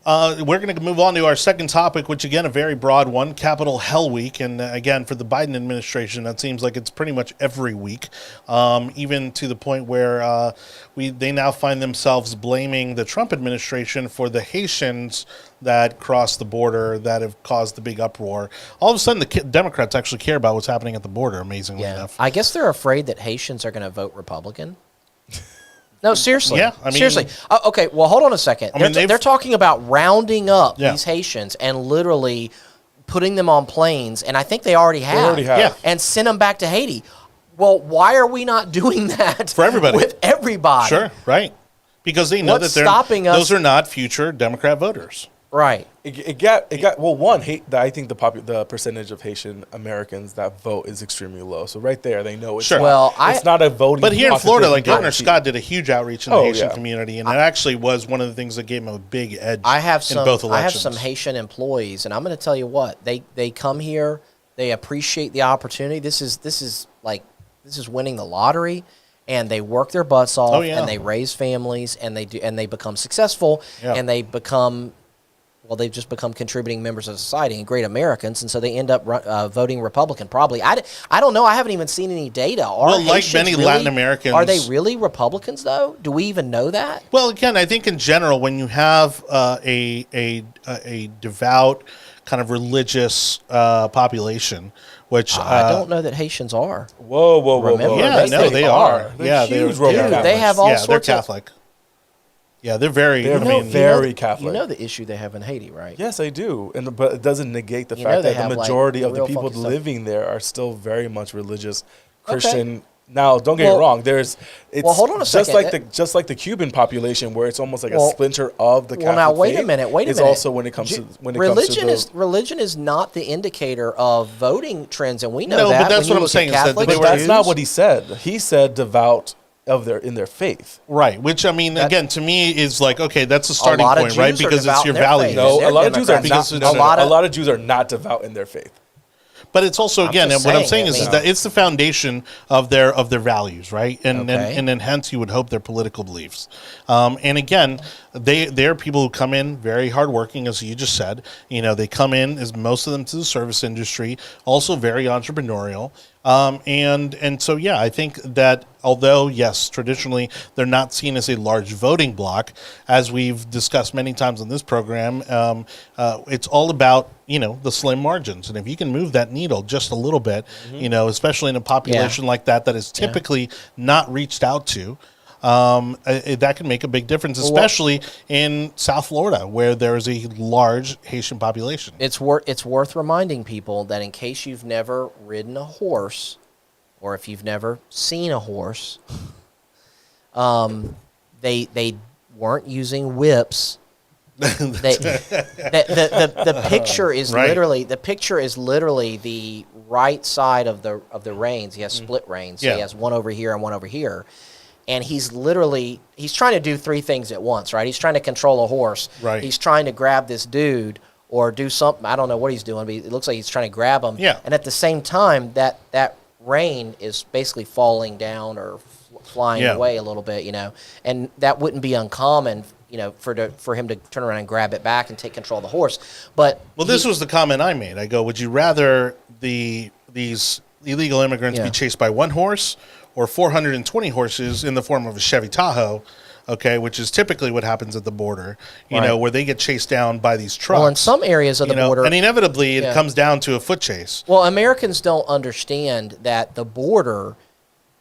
We're going to move on to our second topic, which, again, a very broad one, Capitol Hell Week. And, again, for the Biden administration, that seems like it's pretty much every week, even to the point where they now find themselves blaming the Trump administration for the Haitians that crossed the border that have caused the big uproar. All of a sudden, the Democrats actually care about what's happening at the border, amazingly enough. I guess they're afraid that Haitians are going to vote Republican. No, seriously. Yeah, I mean, seriously. Okay, well, hold on a second. They're talking about rounding up these Haitians and literally putting them on planes, and I think they already have. Yeah. And send them back to Haiti. Well, why are we not doing that for everybody? With everybody? Sure, right. Because they know What's that stopping us? Those are not future Democrat voters. Right. It got well. One, I think the percentage of Haitian Americans that vote is extremely low. So right there, they know it's Sure. it's not a voting. But here in Florida, like Governor guarantee. Scott did a huge outreach in the Haitian community, and it actually was one of the things that gave him a big edge. In both elections. I have some Haitian employees, and I'm going to tell you what they come here. They appreciate the opportunity. This is winning the lottery. And they work their butts off, and they raise families, and they become successful, and they've just become contributing members of society and great Americans, and so they end up voting Republican. Probably, I don't know. I haven't even seen any data. Like many Latin Americans, are they really Republicans though? Do we even know that? Well, again, I think in general, when you have a devout kind of religious population. Which I don't know that Haitians are. Whoa! Remember? Yeah, no, they are. They're huge Roman Catholics. They have all sorts. They're Catholic. Yeah, they're very. Very Catholic. You know the issue they have in Haiti, right? Yes, I do, but it doesn't negate the fact that the majority of the people living there are still very much religious, Christian. Okay. Now, don't get me wrong. Hold on a second. Just like the Cuban population, where it's almost like a splinter of the Catholic faith. Now wait a minute. It's also when it comes to religion is not the indicator of voting trends, and we know that. No, but that's what I'm saying. That's not what he said. He said devout in their faith. Right. Which, I mean, again, to me is like, okay, that's a starting point, right? Because it's your value. No, a lot of Jews are not. A lot of Jews are not devout in their faith. But it's also, again, what I'm saying is that it's the foundation of their values, right? And then hence you would hope their political beliefs. And again, they're people who come in very hardworking, as you just said. They come in, as most of them, to the service industry, also very entrepreneurial. And so, yeah, I think that although, yes, traditionally they're not seen as a large voting bloc, as we've discussed many times on this program, it's all about, the slim margins. And if you can move that needle just a little bit, especially in a population like that is typically not reached out to, that can make a big difference, especially in South Florida, where there is a large Haitian population. It's worth reminding people that in case you've never ridden a horse, or if you've never seen a horse, they weren't using whips. The picture is literally the right side of the reins. He has split reins. So he has one over here and one over here. And he's trying to do three things at once, right? He's trying to control a horse. Right. He's trying to grab this dude or do something. I don't know what he's doing, but it looks like he's trying to grab him. Yeah. And at the same time, that rein is basically falling down or flying away a little bit, And that wouldn't be uncommon, for him to turn around and grab it back and take control of the horse. But this was the comment I made. I go, would you rather these illegal immigrants be chased by one horse or 420 horses in the form of a Chevy Tahoe, which is typically what happens at the border, where they get chased down by these trucks. Well, in some areas of the border. And inevitably it comes down to a foot chase. Well, Americans don't understand that the border,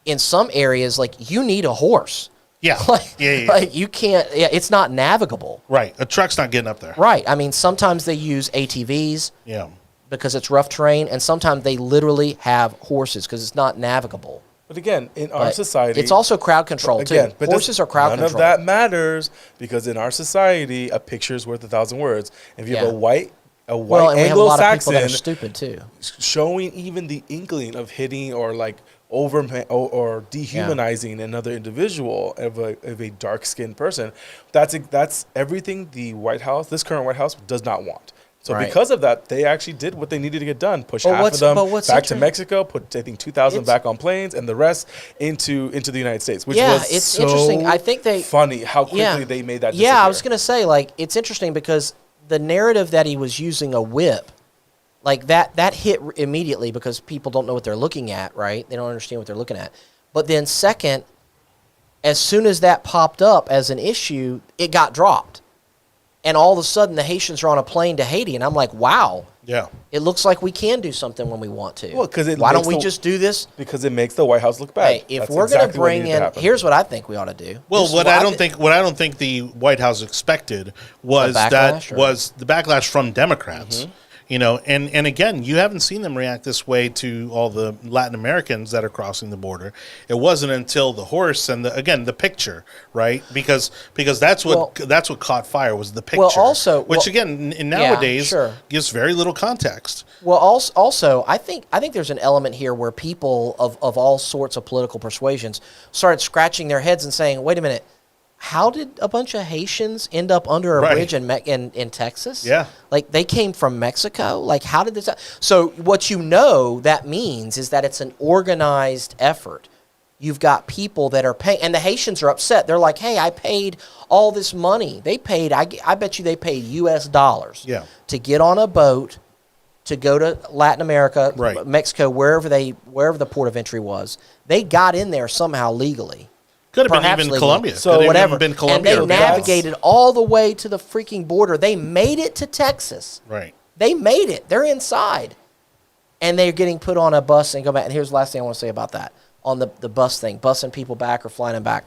in some areas, like, you need a horse. Yeah. Yeah. Like you can't. Yeah, it's not navigable. Right. A truck's not getting up there. Right. I mean, sometimes they use ATVs. Yeah. Because it's rough terrain, and sometimes they literally have horses because it's not navigable. But again, in our society, it's also crowd control too. Horses are crowd control. None of that matters because in our society, a picture is worth 1,000 words. If you have a white and we have a lot of people that are Anglo-Saxon stupid too, showing even the inkling of hitting or like or dehumanizing another individual of a dark-skinned person, that's everything the White House, this current White House, does not want. So because of that, they actually did what they needed to get done. Push half of them back to Mexico, put I think 2,000 back on planes, and the rest into the United States, which was it's so interesting. I think funny how quickly they made that. Yeah, I was going to say, like, it's interesting because the narrative that he was using a whip, like that hit immediately because people don't know what they're looking at, right? They don't understand what they're looking at. But then second, as soon as that popped up as an issue, it got dropped. And all of a sudden, the Haitians are on a plane to Haiti, and I'm like, "Wow, yeah, it looks like we can do something when we want to." Well, why don't we just do this? Because it makes the White House look bad. Hey, if we're going to bring in, here's what I think we ought to do. Well, what I don't think the White House expected was the backlash from Democrats. Mm-hmm. You know, and again, you haven't seen them react this way to all the Latin Americans that are crossing the border. It wasn't until the horse and the picture, right? Because that's what caught fire was the picture. Which again, nowadays gives very little context. Well, also, I think there's an element here where people of all sorts of political persuasions started scratching their heads and saying, "Wait a minute. How did a bunch of Haitians end up under a bridge in Texas? Yeah. Like, they came from Mexico? Like, how did this... So, what that means is that it's an organized effort. You've got people that are paying... And the Haitians are upset. They're like, hey, I paid all this money. They paid... I bet you they paid U.S. dollars to get on a boat to go to Latin America, Mexico, wherever the port of entry was. They got in there somehow legally. Could have been even Colombia. So whatever. Been Colombia. And they navigated all the way to the freaking border. They made it to Texas. Right. They made it. They're inside. And they're getting put on a bus and go back. And here's the last thing I want to say about that. On the bus thing, busing people back or flying them back.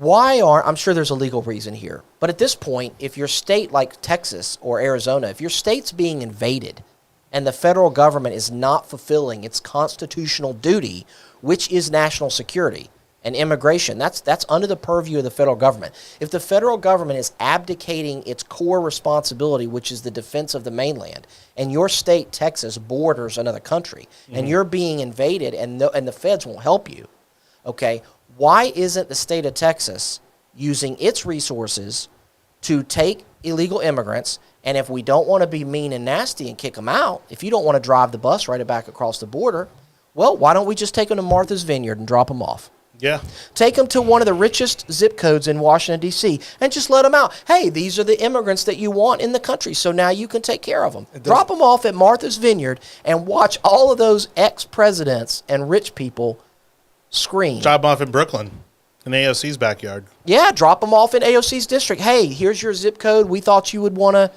I'm sure there's a legal reason here. But at this point, if your state like Texas or Arizona, if your state's being invaded and the federal government is not fulfilling its constitutional duty, which is national security, and immigration, that's under the purview of the federal government. If the federal government is abdicating its core responsibility, which is the defense of the mainland, and your state, Texas, borders another country, and you're being invaded and the feds won't help you, okay, why isn't the state of Texas using its resources to take illegal immigrants, and if we don't want to be mean and nasty and kick them out, if you don't want to drive the bus right back across the border, well, why don't we just take them to Martha's Vineyard and drop them off? Yeah. Take them to one of the richest zip codes in Washington, D.C., and just let them out. Hey, these are the immigrants that you want in the country, so now you can take care of them. Drop them off at Martha's Vineyard and watch all of those ex-presidents and rich people scream. Drop them off in Brooklyn, in AOC's backyard. Yeah, drop them off in AOC's district. Hey, here's your zip code. We thought you would want to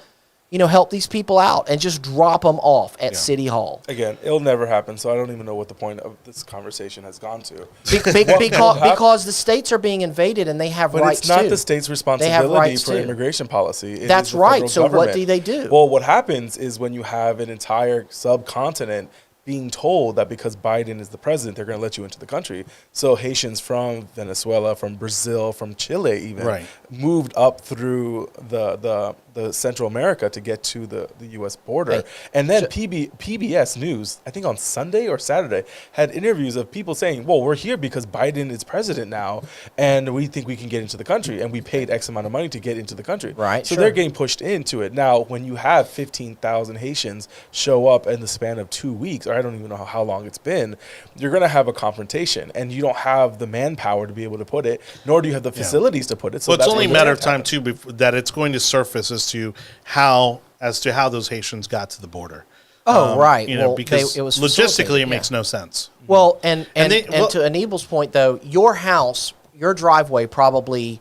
help these people out, and just drop them off at City Hall. Again, it'll never happen, so I don't even know what the point of this conversation has gone to. Because the states are being invaded, and they have rights too. But it's not the state's responsibility for immigration policy. That's right. So what do they do? Well, what happens is when you have an entire subcontinent being told that because Biden is the president, they're going to let you into the country. So Haitians from Venezuela, from Brazil, from Chile even, moved up through the Central America to get to the U.S. border. And then PBS News, I think on Sunday or Saturday, had interviews of people saying, well, we're here because Biden is president now, and we think we can get into the country, and we paid X amount of money to get into the country. Right. So they're getting pushed into it. Now, when you have 15,000 Haitians show up in the span of 2 weeks, or I don't even know how long it's been, you're going to have a confrontation, and you don't have the manpower to be able to put it, nor do you have the facilities to put it. So well, it's only a matter of time, too, that it's going to surface as to how those Haitians got to the border. Right. Because it was logistically it makes no sense. Well, and to Anibal's point though, your house, your driveway probably,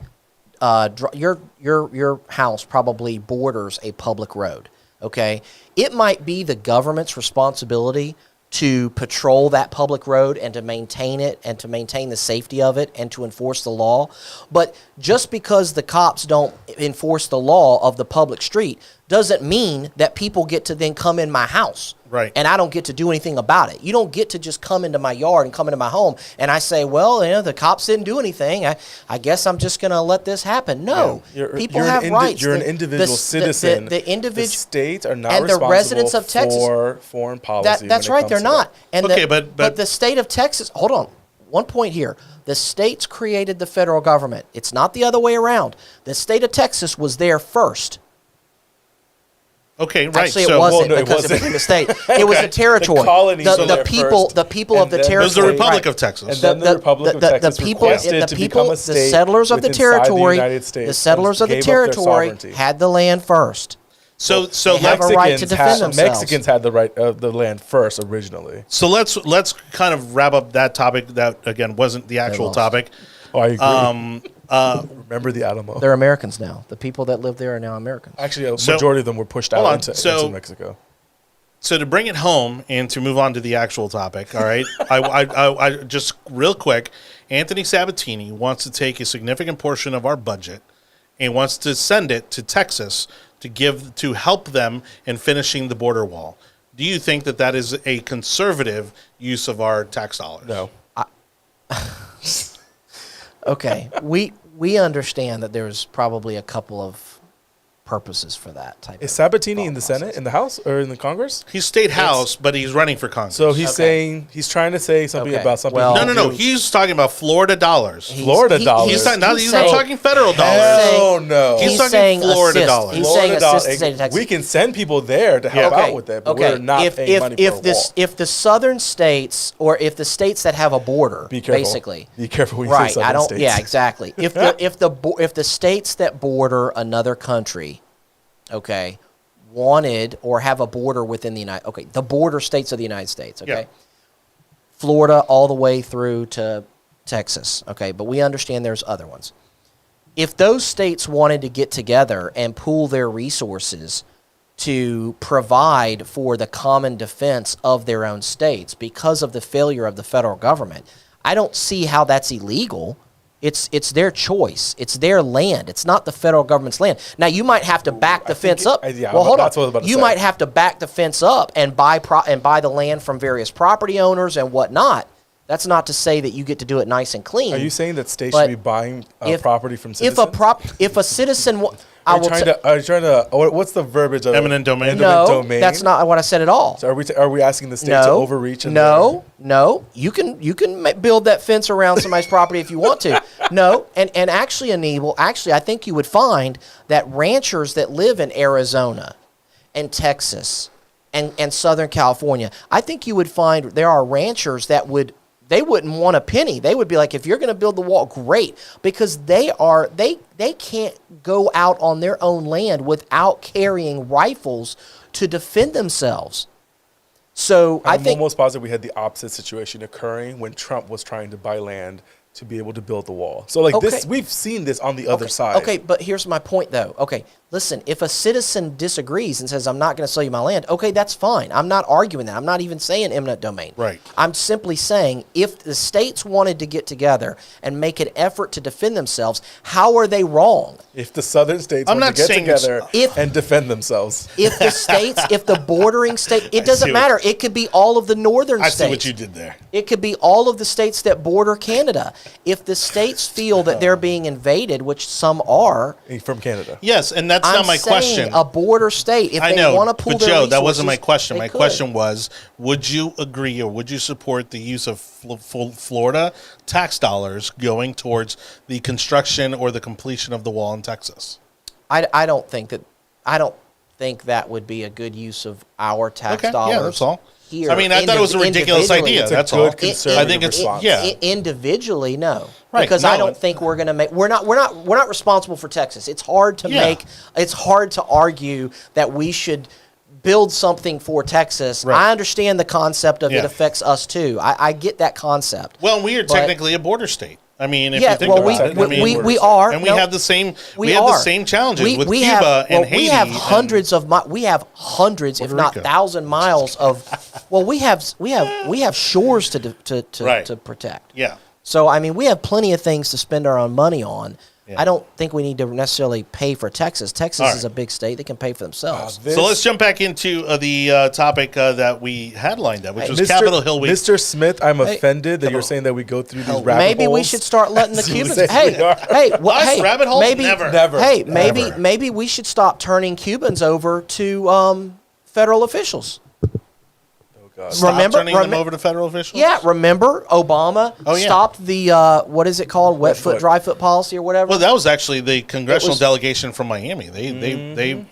your house probably borders a public road. Okay, it might be the government's responsibility to patrol that public road and to maintain it and to maintain the safety of it and to enforce the law. But just because the cops don't enforce the law of the public street doesn't mean that people get to then come in my house. Right. And I don't get to do anything about it. You don't get to just come into my yard and come into my home and I say, well, the cops didn't do anything. I guess I'm just going to let this happen. No. People have rights. You're an individual citizen. The states are not responsible the residents of Texas, for foreign policy. That's right. They're not. And okay, but the state of Texas, hold on. One point here. The states created the federal government. It's not the other way around. The state of Texas was there first. Okay, right. Actually, it wasn't because it became a state. It was a territory. The colonies were there first, the people of the territory. It was the Republic of Texas. And then the Republic of Texas requested to become a state. The settlers of the territory. The settlers of the territory had the land first. So they have a right to defend themselves. Mexicans had the right of the land first originally. So let's kind of wrap up that topic that again wasn't the actual topic. Oh, I agree. Remember the Alamo. They're Americans now. The people that live there are now Americans. Actually, a majority of them were pushed out into Mexico. So to bring it home and to move on to the actual topic, all right, I just real quick, Anthony Sabatini wants to take a significant portion of our budget and wants to send it to Texas to help them in finishing the border wall. Do you think that is a conservative use of our tax dollars? No. Okay, we understand that there's probably a couple of purposes for that type. Is Sabatini in the Senate, in the House, or in the Congress? He's state House, but he's running for Congress. So he's saying he's trying to say something about something. Well, no. He's talking about Florida dollars. Florida dollars. He's not talking federal dollars. Oh no. He's talking Florida dollars. He's saying assist state of Texas. We can send people there to help out with that, but we're not paying money for a wall. If the southern states, or if the states that have a border, basically, be careful when you say southern states. Yeah, exactly. If the states that border another country, wanted or have a border within the border states of the United States, Florida all the way through to Texas, but we understand there's other ones. If those states wanted to get together and pool their resources to provide for the common defense of their own states because of the failure of the federal government, I don't see how that's illegal. It's their choice. It's their land. It's not the federal government's land. Now, you might have to back the fence up. Well, hold on. You might have to back the fence up and buy the land from various property owners and whatnot. That's not to say that you get to do it nice and clean. Are you saying that states should be buying property from citizens? If a citizen... Are you trying to? What's the verbiage of eminent domain? No, that's not what I said at all. So are we asking the state to overreach? No. You can build that fence around somebody's property if you want to. No, and actually, Anibal, I think you would find that ranchers that live in Arizona and Texas and Southern California, I think you would find there are ranchers that they wouldn't want a penny. They would be like, if you're going to build the wall, great, because they can't go out on their own land without carrying rifles to defend themselves. So I'm almost positive we had the opposite situation occurring when Trump was trying to buy land to be able to build the wall. So this, we've seen this on the other side. Okay, but here's my point though. Okay, listen, if a citizen disagrees and says, I'm not going to sell you my land, okay, that's fine. I'm not arguing that. I'm not even saying eminent domain. Right. I'm simply saying if the states wanted to get together and make an effort to defend themselves, how are they wrong? If the southern states want to get together and defend themselves. If the states, if the bordering state, it doesn't matter. It could be all of the northern states. I see what you did there. It could be all of the states that border Canada. If the states feel that they're being invaded, which some are. From Canada. Yes, and that's not my question. A border state, if they want to pool their resources, that wasn't my question. My question was, would you agree or would you support the use of Florida tax dollars going towards the construction or the completion of the wall in Texas? I don't think that would be a good use of our tax dollars. Yeah, that's all. Here, I mean, I thought it was a ridiculous idea. That's all. I think it's individually, no, right, because I don't think we're going to make. We're not responsible for Texas. It's hard to make. It's hard to argue that we should build something for Texas. Right. I understand the concept of it affects us too. I get that concept. Well, we are technically a border state. I mean, if Yeah, you think well, about it, I mean, we are, and we no, have the same, we have are. the same challenges with we Cuba have, and Haiti. we have and hundreds of we have hundreds, if Puerto not Rico. 1,000 miles of. Well, we have shores to protect. Yeah. So I mean, we have plenty of things to spend our own money on. Yeah. I don't think we need to necessarily pay for Texas. Texas All right. is a big state; they can pay for themselves. So let's jump back into the topic that we had lined up, which was Capitol Hill Week. Mr. Smith, I'm offended that you're saying that we go through these rabbit Maybe holes. we should start letting the Cubans. Yes, Hey, we are. hey, well, Us, hey, rabbit holes? maybe, Never. Hey, maybe, Never. maybe we should stop turning Cubans over to federal officials. Stop remember- turning them remem- over to federal officials? Yeah, remember Obama Oh, yeah. stopped the what is it called, wet foot, dry foot policy or whatever. Well, that was actually the congressional was- delegation from Miami. They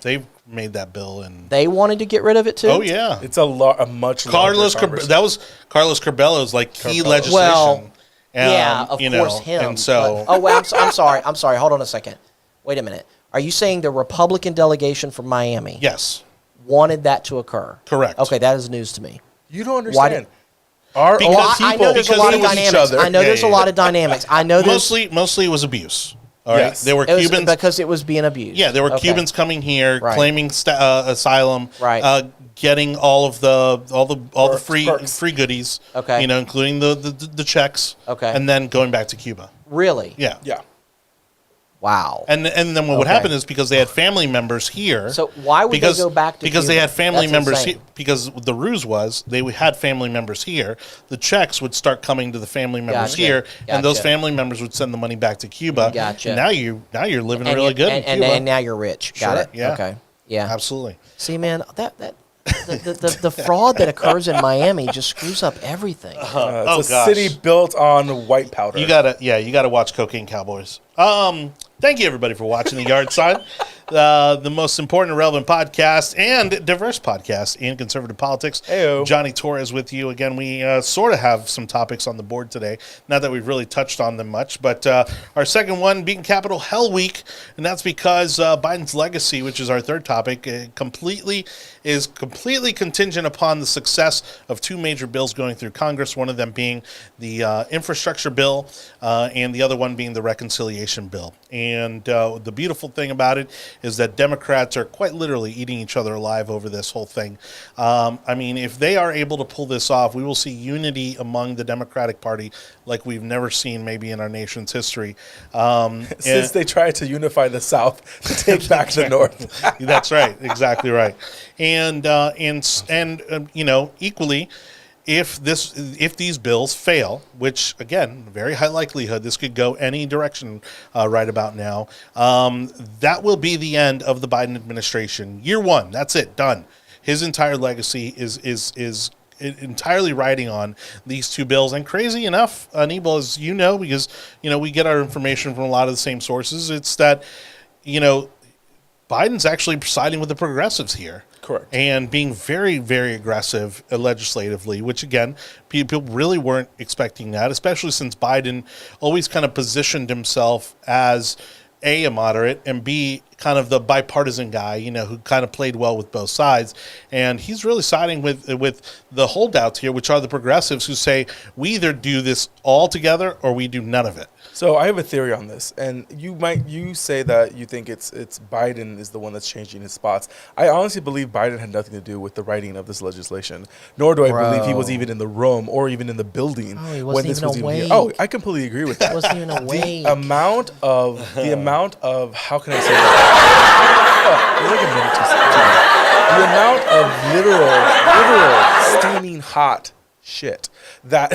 made that bill, and they wanted to get rid of it too. oh yeah, It's a much Carlos larger conversation. that was Carlos Curbelo's like key legislation. Well, yeah, of you course know, him. And so, but- well, I'm sorry. I'm sorry. Hold on a second. Wait a minute. Are you saying the Republican delegation from Miami yes, wanted that to occur? correct. Okay, that is news to me. You don't Why understand. did- Our Because- own I people know there's a because lot it of was each dynamics. other. I know Yeah, there's yeah, a lot yeah. of dynamics. I know there's mostly it was abuse. All right, Yes. there were it was Cubans. because it was being abused. Yeah, there were Okay. Cubans coming here Right. claiming asylum, Right. getting all the Perks, free perks. free goodies, Okay. you know, including the checks, Okay. and then going back to Cuba. Really? Yeah, Yeah. Wow. And then what would Okay. happen is because they had family members here. So why would they go back to because they Cuba? had family That's members insane. here. Because the ruse was they had family members here. The checks would start coming to the family members Gotcha. here, and those Gotcha. family members would send the money back to Cuba. Gotcha. And now you're living and really you- good and, in Cuba. and now you're rich. Got Sure, it. yeah. Okay. Yeah. Absolutely. See, man, the fraud that occurs in Miami just screws up everything. It's a gosh. city built on white powder. You gotta watch Cocaine Cowboys. Thank you everybody for watching the Yard Side, the most important and relevant podcast and diverse podcast in conservative politics. Heyo. Jonny Torres with you again. We sort of have some topics on the board today. Not that we've really touched on them much, but our second one being Capitol Hell Week, and that's because Biden's legacy, which is our third topic, completely contingent upon the success of two major bills going through Congress. One of them being the infrastructure bill, and the other one being the reconciliation bill. And the beautiful thing about it is that Democrats are quite literally eating each other alive over this whole thing. I mean, if they are able to pull this off, we will see unity among the Democratic Party like we've never seen maybe in our nation's history. Since they tried to unify the South to take back the North. That's right, exactly right. And you know, equally, if these bills fail, which again, very high likelihood, this could go any direction right about now, that will be the end of the Biden administration. Year one, that's it, done. His entire legacy is entirely riding on these two bills. And crazy enough, Anibal, as you know, because you know we get our information from a lot of the same sources, it's that you know Biden's actually siding with the progressives here. Correct. And being very, very aggressive legislatively, which again, people really weren't expecting that, especially since Biden always kind of positioned himself as A, a moderate, and B, kind of the bipartisan guy, you know, who kind of played well with both sides. And he's really siding with the holdouts here, which are the progressives who say, we either do this all together or we do none of it. So I have a theory on this, and you say that you think it's Biden is the one that's changing his spots. I honestly believe Biden had nothing to do with the writing of this legislation, nor do I believe he was even in the room or even in the building he when wasn't this even was even awake. here. Oh, I completely agree with that. Wasn't even awake. The amount of how can I say that? You're like a minute too soon. The amount of literal steaming hot shit that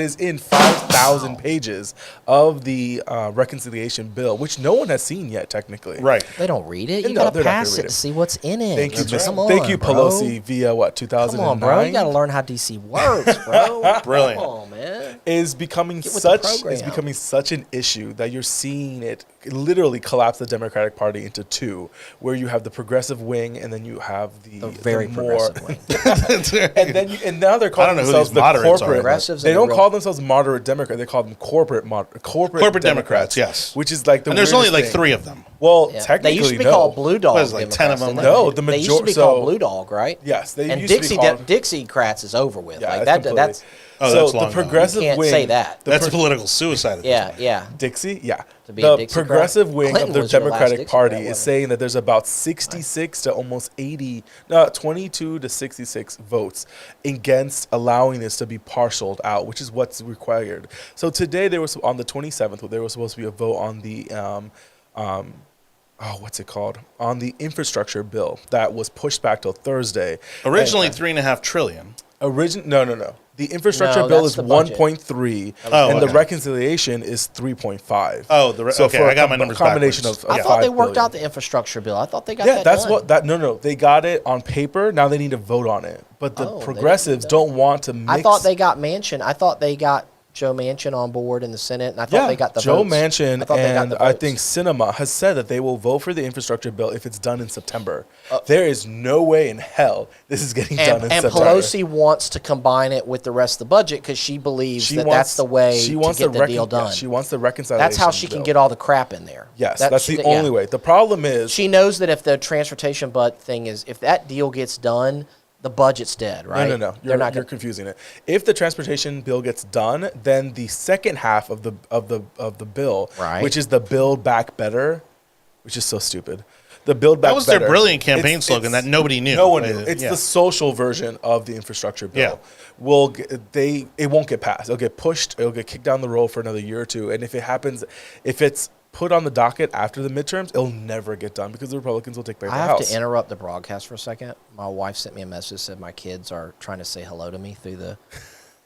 is in 5,000 pages of the reconciliation bill, which no one has seen yet, technically. Right. They don't read it. You No, gotta they're not pass gonna read it to it. see what's in it. Thank you, Come thank on, you, bro. Pelosi, via what, Come 2009? on, bro. You gotta learn how DC works, bro. Brilliant. Come on, man. Is becoming Get with the such program. such an issue that you're seeing it literally collapse the Democratic Party into two, where you have the progressive wing and then you have the Very more progressive wing. and now they're calling don't know who themselves these the moderates are, corporate. but- Progressives They and the don't real- call themselves moderate Democrat. They call them corporate Democrats, yes. which is like the And there's only weirdest like thing. 3 of them. Well, Yeah. technically, They used to be no. called Blue Dog. What is it, like 10 of Democrats, them? didn't No, they? the They used to be major- called so- Blue Dog, right? Yes, they And used to be called. Dixiecrats is over with. Yeah, like it's that. completely- That's Oh, so that's the long gone. progressive You can't wing. say that. the That's political suicide. At this Yeah, point. yeah. Dixie, yeah. To be a The Dixiecrat? progressive wing Clinton of the was your last Democratic Dixiecrat, Party is wasn't saying that there's about 66 to almost 80, no, 22 to 66 votes against allowing this to be parceled out, which is what's required. So today there was on the 27th, there was supposed to be a vote on the what's it called? On the infrastructure bill that was pushed back till Thursday. Originally, $3.5 trillion. No. The infrastructure No, bill that's is the budget. 1.3, Oh, and the okay. reconciliation is 3.5. Oh, So okay. for I got a my numbers combination backwards. of I Yeah. thought they 5 worked billion. out the infrastructure bill. I thought they got Yeah, that that's done. what that. No, they got it on paper. Now they need to vote on it. But the Oh, they progressives didn't. don't want to mix. I thought they got Manchin. I thought they got Joe Manchin on board in the Senate, and I thought Yeah, they got the Joe votes. Manchin I thought they got and the I votes. think Sinema has said that they will vote for the infrastructure bill if it's done in September. There is no way in hell this is getting done in and September. Pelosi wants to combine it with the rest of the budget because she believes that's the way to get the deal done. She wants the reconciliation. That's how she can bill. get all the crap in there. Yes, that's the only way. The problem is She knows that if the transportation thing is, if that deal gets done, the budget's dead, right? No. They're not You're gonna, confusing it. If the transportation bill gets done, then the second half of the bill, Right. which is the Build Back Better, which is so stupid. The Build Back That was Better. their brilliant campaign slogan that nobody knew. No one knew. It's Yeah. the social version of the infrastructure bill. Yeah. It won't get passed. It'll get pushed. It'll get kicked down the road for another year or two. And if it happens, if it's put on the docket after the midterms, it'll never get done because the Republicans will take back I the have House. to interrupt the broadcast for a second. My wife sent me a message, said my kids are trying to say hello to me through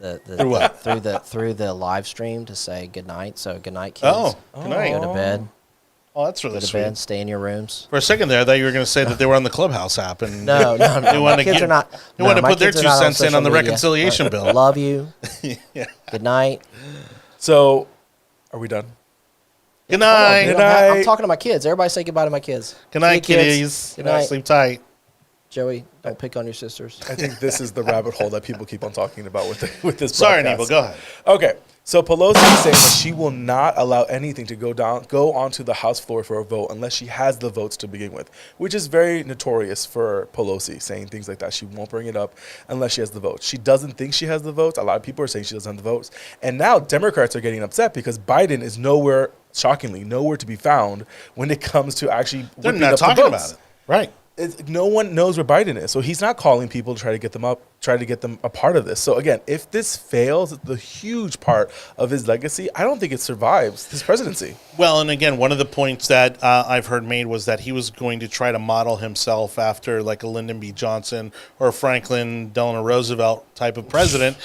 through the live stream to say good night. So good night, kids. Oh, good night. Go to bed. Oh, that's really Go to sweet. bed. Stay in your rooms. For a second there, I thought you were going to say that they were on the Clubhouse app and No. they My want to kids are not. They want to my put their kids are 2 not cents in social on the media. reconciliation bill. Love you. Yeah. Good night. So, are we done? Good Come on, night. you Good don't have- I'm night. talking to my kids. Everybody say goodbye to my kids. Good See you, night, kids. kitties. Good night. Sleep tight. Joey, don't pick on your sisters. I think this is the rabbit hole that people keep on talking about with this. Sorry, broadcast. Anibal. Go ahead. Okay, so Pelosi is saying that she will not allow anything to go onto the House floor for a vote unless she has the votes to begin with, which is very notorious for Pelosi saying things like that. She won't bring it up unless she has the votes. She doesn't think she has the votes. A lot of people are saying she doesn't have the votes, and now Democrats are getting upset because Biden is nowhere, shockingly, nowhere to be found when it comes to actually. They're whipping not up the talking votes. about it. Right. No one knows where Biden is, so he's not calling people to try to get them a part of this. So again, if this fails, the huge part of his legacy, I don't think it survives his presidency. Well, and again, one of the points that I've heard made was that he was going to try to model himself after like a Lyndon B. Johnson or Franklin Delano Roosevelt type of president.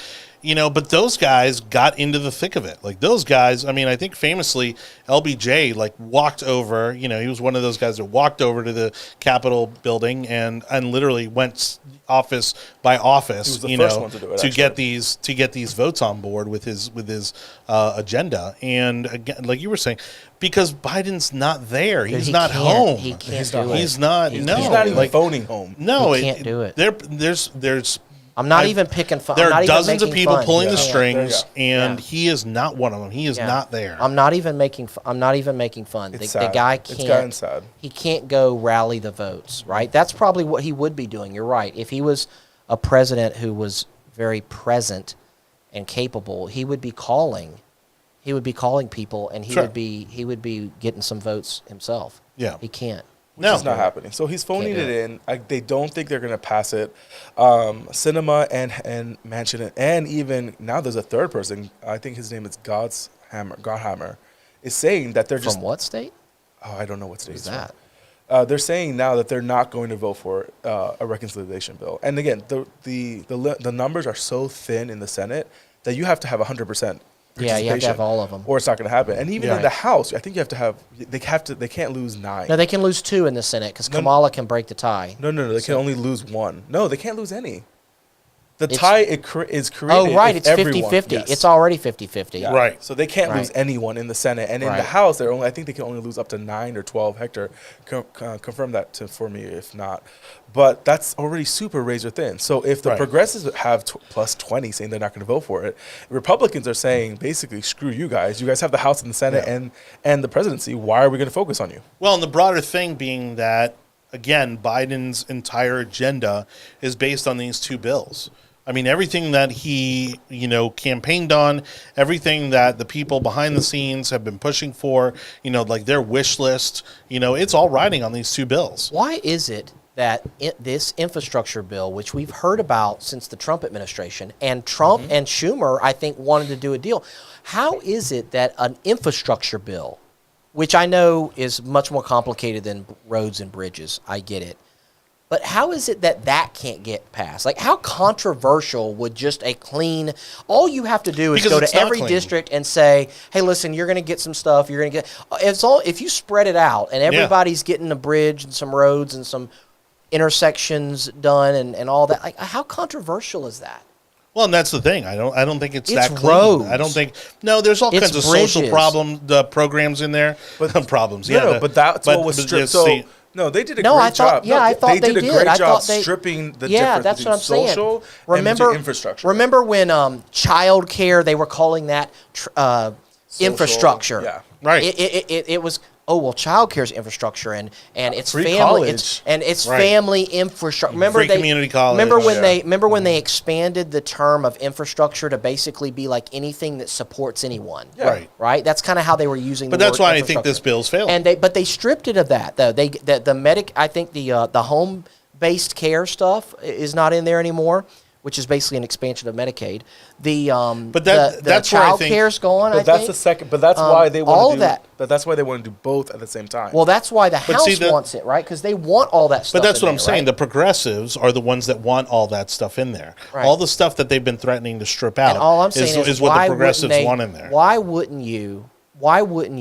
But those guys got into the thick of it. Like those guys, I mean, I think famously LBJ walked over, he was one of those guys that walked over to the Capitol building and literally went office by office, He was the first one to do it, to get these votes on board with his agenda. And again, like you were saying, because Biden's not there. He's He not can't- home. He can't He's do not. it. He's not. He's No, He's not even like, phoning home. no, He can't do it. There's. I'm not even picking fun. There I'm not are even dozens of making people fun. pulling He the can't. strings, There you and Yeah. he is not one of them. He is Yeah. not there. I'm not even making. I'm not even making fun. It's The sad. guy It's can't. gotten sad. He can't go rally the votes. Right. That's probably what he would be doing. You're right. If he was a president who was very present and capable, he would be calling. He would be calling people, and he Sure. would be getting some votes himself. Yeah. He can't. No. It's not happening. So he's phoning Can't do it in. They don't think they're going to pass it. Cinema and Manchin, and even now there's a third person. I think his name is Godhammer, is saying that they're just. From what state? Oh, I don't know what state Who's it's that? from. They're saying now that they're not going to vote for a reconciliation bill. And again, the numbers are so thin in the Senate that you have to have 100%. Yeah, you have to have all of them. or it's not going to happen. And even Yeah. in the House, I think you have to have. They can't lose 9. No, they can lose 2 in the Senate because Kamala can break the tie. No, they can only lose 1. No, they can't lose any. The It's- tie is created. Oh, right. if It's everyone- 50-50. yes. It's already 50-50. Yeah. Right. So they can't lose Right. anyone in the Senate, and in the Right. House, I think they can only lose up to 9 or 12. Hector, confirm that for me if not. But that's already super razor thin. So if the Right. progressives have plus 20 saying they're not going to vote for it, Republicans are saying basically screw you guys. You guys have the House and the Senate Yeah. and the presidency. Why are we going to focus on you? Well, and the broader thing being that, again, Biden's entire agenda is based on these 2 bills. I mean, everything that he, campaigned on, everything that the people behind the scenes have been pushing for, like their wish list, it's all riding on these two bills. Why is it that this infrastructure bill, which we've heard about since the Trump administration, and Trump and Schumer, I think, wanted to do a deal, how is it that an infrastructure bill, which I know is much more complicated than roads and bridges, I get it, but how is it that that can't get passed? Like, how controversial would just a clean, all you have to do is Because go it's to not every clean. district and say, hey, listen, you're going to get some stuff, you're going to get, if you spread it out and everybody's getting a bridge and some roads and some intersections done and all that, like, how controversial is that? Well, and that's the thing. I don't think it's that clean. roads. I don't think. No, there's all kinds of social bridges. programs in there. But problems. No, but that's what was stripped. So no, they did a great job. I thought they did a did. great I job thought they, stripping the yeah, difference that's between what I'm saying. social Remember and infrastructure. Remember when child care, they were calling that infrastructure. Yeah. Right. It was, oh, well, child care is infrastructure and it's Free family college. it's Right. family infrastructure. Remember Free community college. Remember when they expanded the term of infrastructure to basically be like anything that supports anyone. Yeah. Right. Right? That's kind of how they were using But the that's word why I think infrastructure. this bill's failing. And they stripped it of that though. I think the home based care stuff is not in there anymore, which is basically an expansion of Medicaid. But that's where I child think- care's gone. But I that's think. the second. But that's why they all want to do that. But that's why they want to do both at the same time. Well, that's why the House see, wants it, right? Because they want all that stuff. But that's in what I'm there, saying. right? The progressives are the ones that want all that stuff in there. Right. All the stuff that they've been threatening to strip out And all I'm saying is is what why the progressives wouldn't they, want in there. Why wouldn't you,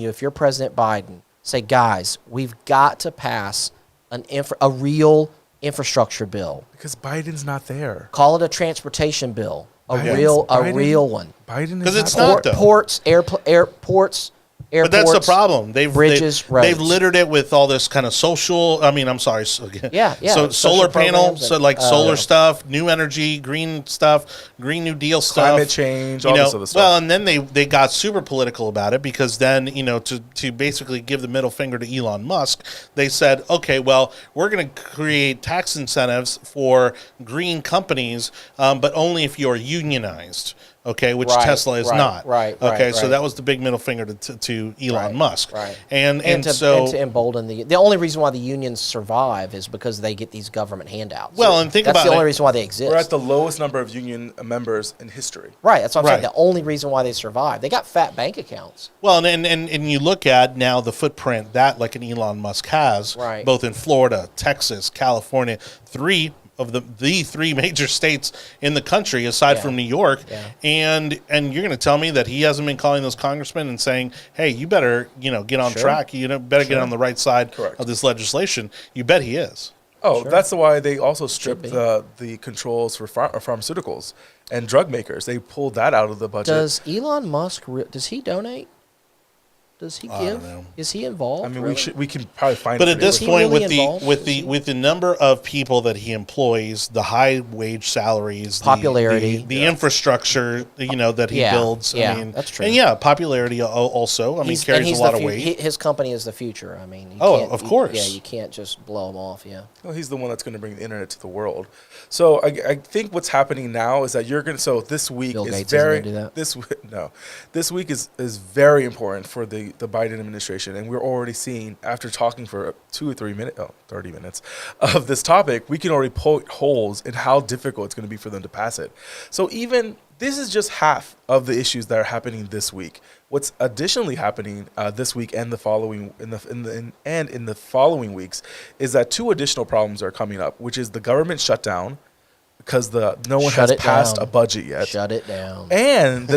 if you're President Biden, say, guys, we've got to pass a real infrastructure bill. because Biden's not there. Call it a transportation bill. A Biden- real one. Biden is 'Cause it's not not, there. though. Ports, airports. But that's the problem. Bridges, they've roads. littered it with all this kind of social. I mean, I'm sorry. Yeah. So social solar panel, programs so and, like solar stuff, new energy, green stuff, Green New Deal stuff, Climate change, all this other stuff. Well, and then they got super political about it because then to basically give the middle finger to Elon Musk, they said, okay, well, we're going to create tax incentives for green companies, but only if you're unionized. Okay, which Right, Tesla is right, not. right, Okay, so right. that was the big middle finger to Elon Right, Musk. right. And to so embolden the only reason why the unions survive is because they get these government handouts. Well, and think that's about the only it. reason why they exist. We're at the lowest number of union members in history. Right, that's what I'm saying. Right. The only reason why they survive. They got fat bank accounts. Well, and you look at now the footprint that like an Elon Musk has, Right. both in Florida, Texas, California, three of the three major states in the country aside Yeah. from New York. Yeah. And you're going to tell me that he hasn't been calling those congressmen and saying, "Hey, you better, get on Sure. track. Better get Sure. on the right side Correct. of this legislation." You bet he is. Oh, Sure. that's why they also stripped be. the controls for pharmaceuticals and drug makers. They pulled that out of the budget. Does Elon Musk does he donate? Does he I give? don't know. Is he involved? I mean, really? we can probably find. But it at pretty this Is he quickly. point, really with the involved? with Is the he- with the number of people that he employs, the high wage salaries, Popularity. the infrastructure, that he Yeah, builds. yeah, I mean, that's true. And yeah, popularity also. I mean, He's- and carries a he's lot the of weight. His company is the future. I mean, you Oh, can't- of course. Yeah, you can't just blow him off. Yeah. Well, he's the one that's going to bring the internet to the world. So I think what's happening now is that you're going to. So this week Bill is Gates isn't very gonna do that? This week is very important for the Biden administration, and we're already seeing after talking for 30 minutes of this topic, we can already poke holes in how difficult it's going to be for them to pass it. So even this is just half of the issues that are happening this week. What's additionally happening this week and the following in the following weeks is that two additional problems are coming up, which is the government shutdown because no one Shut has it passed down. a budget yet, Shut it down. and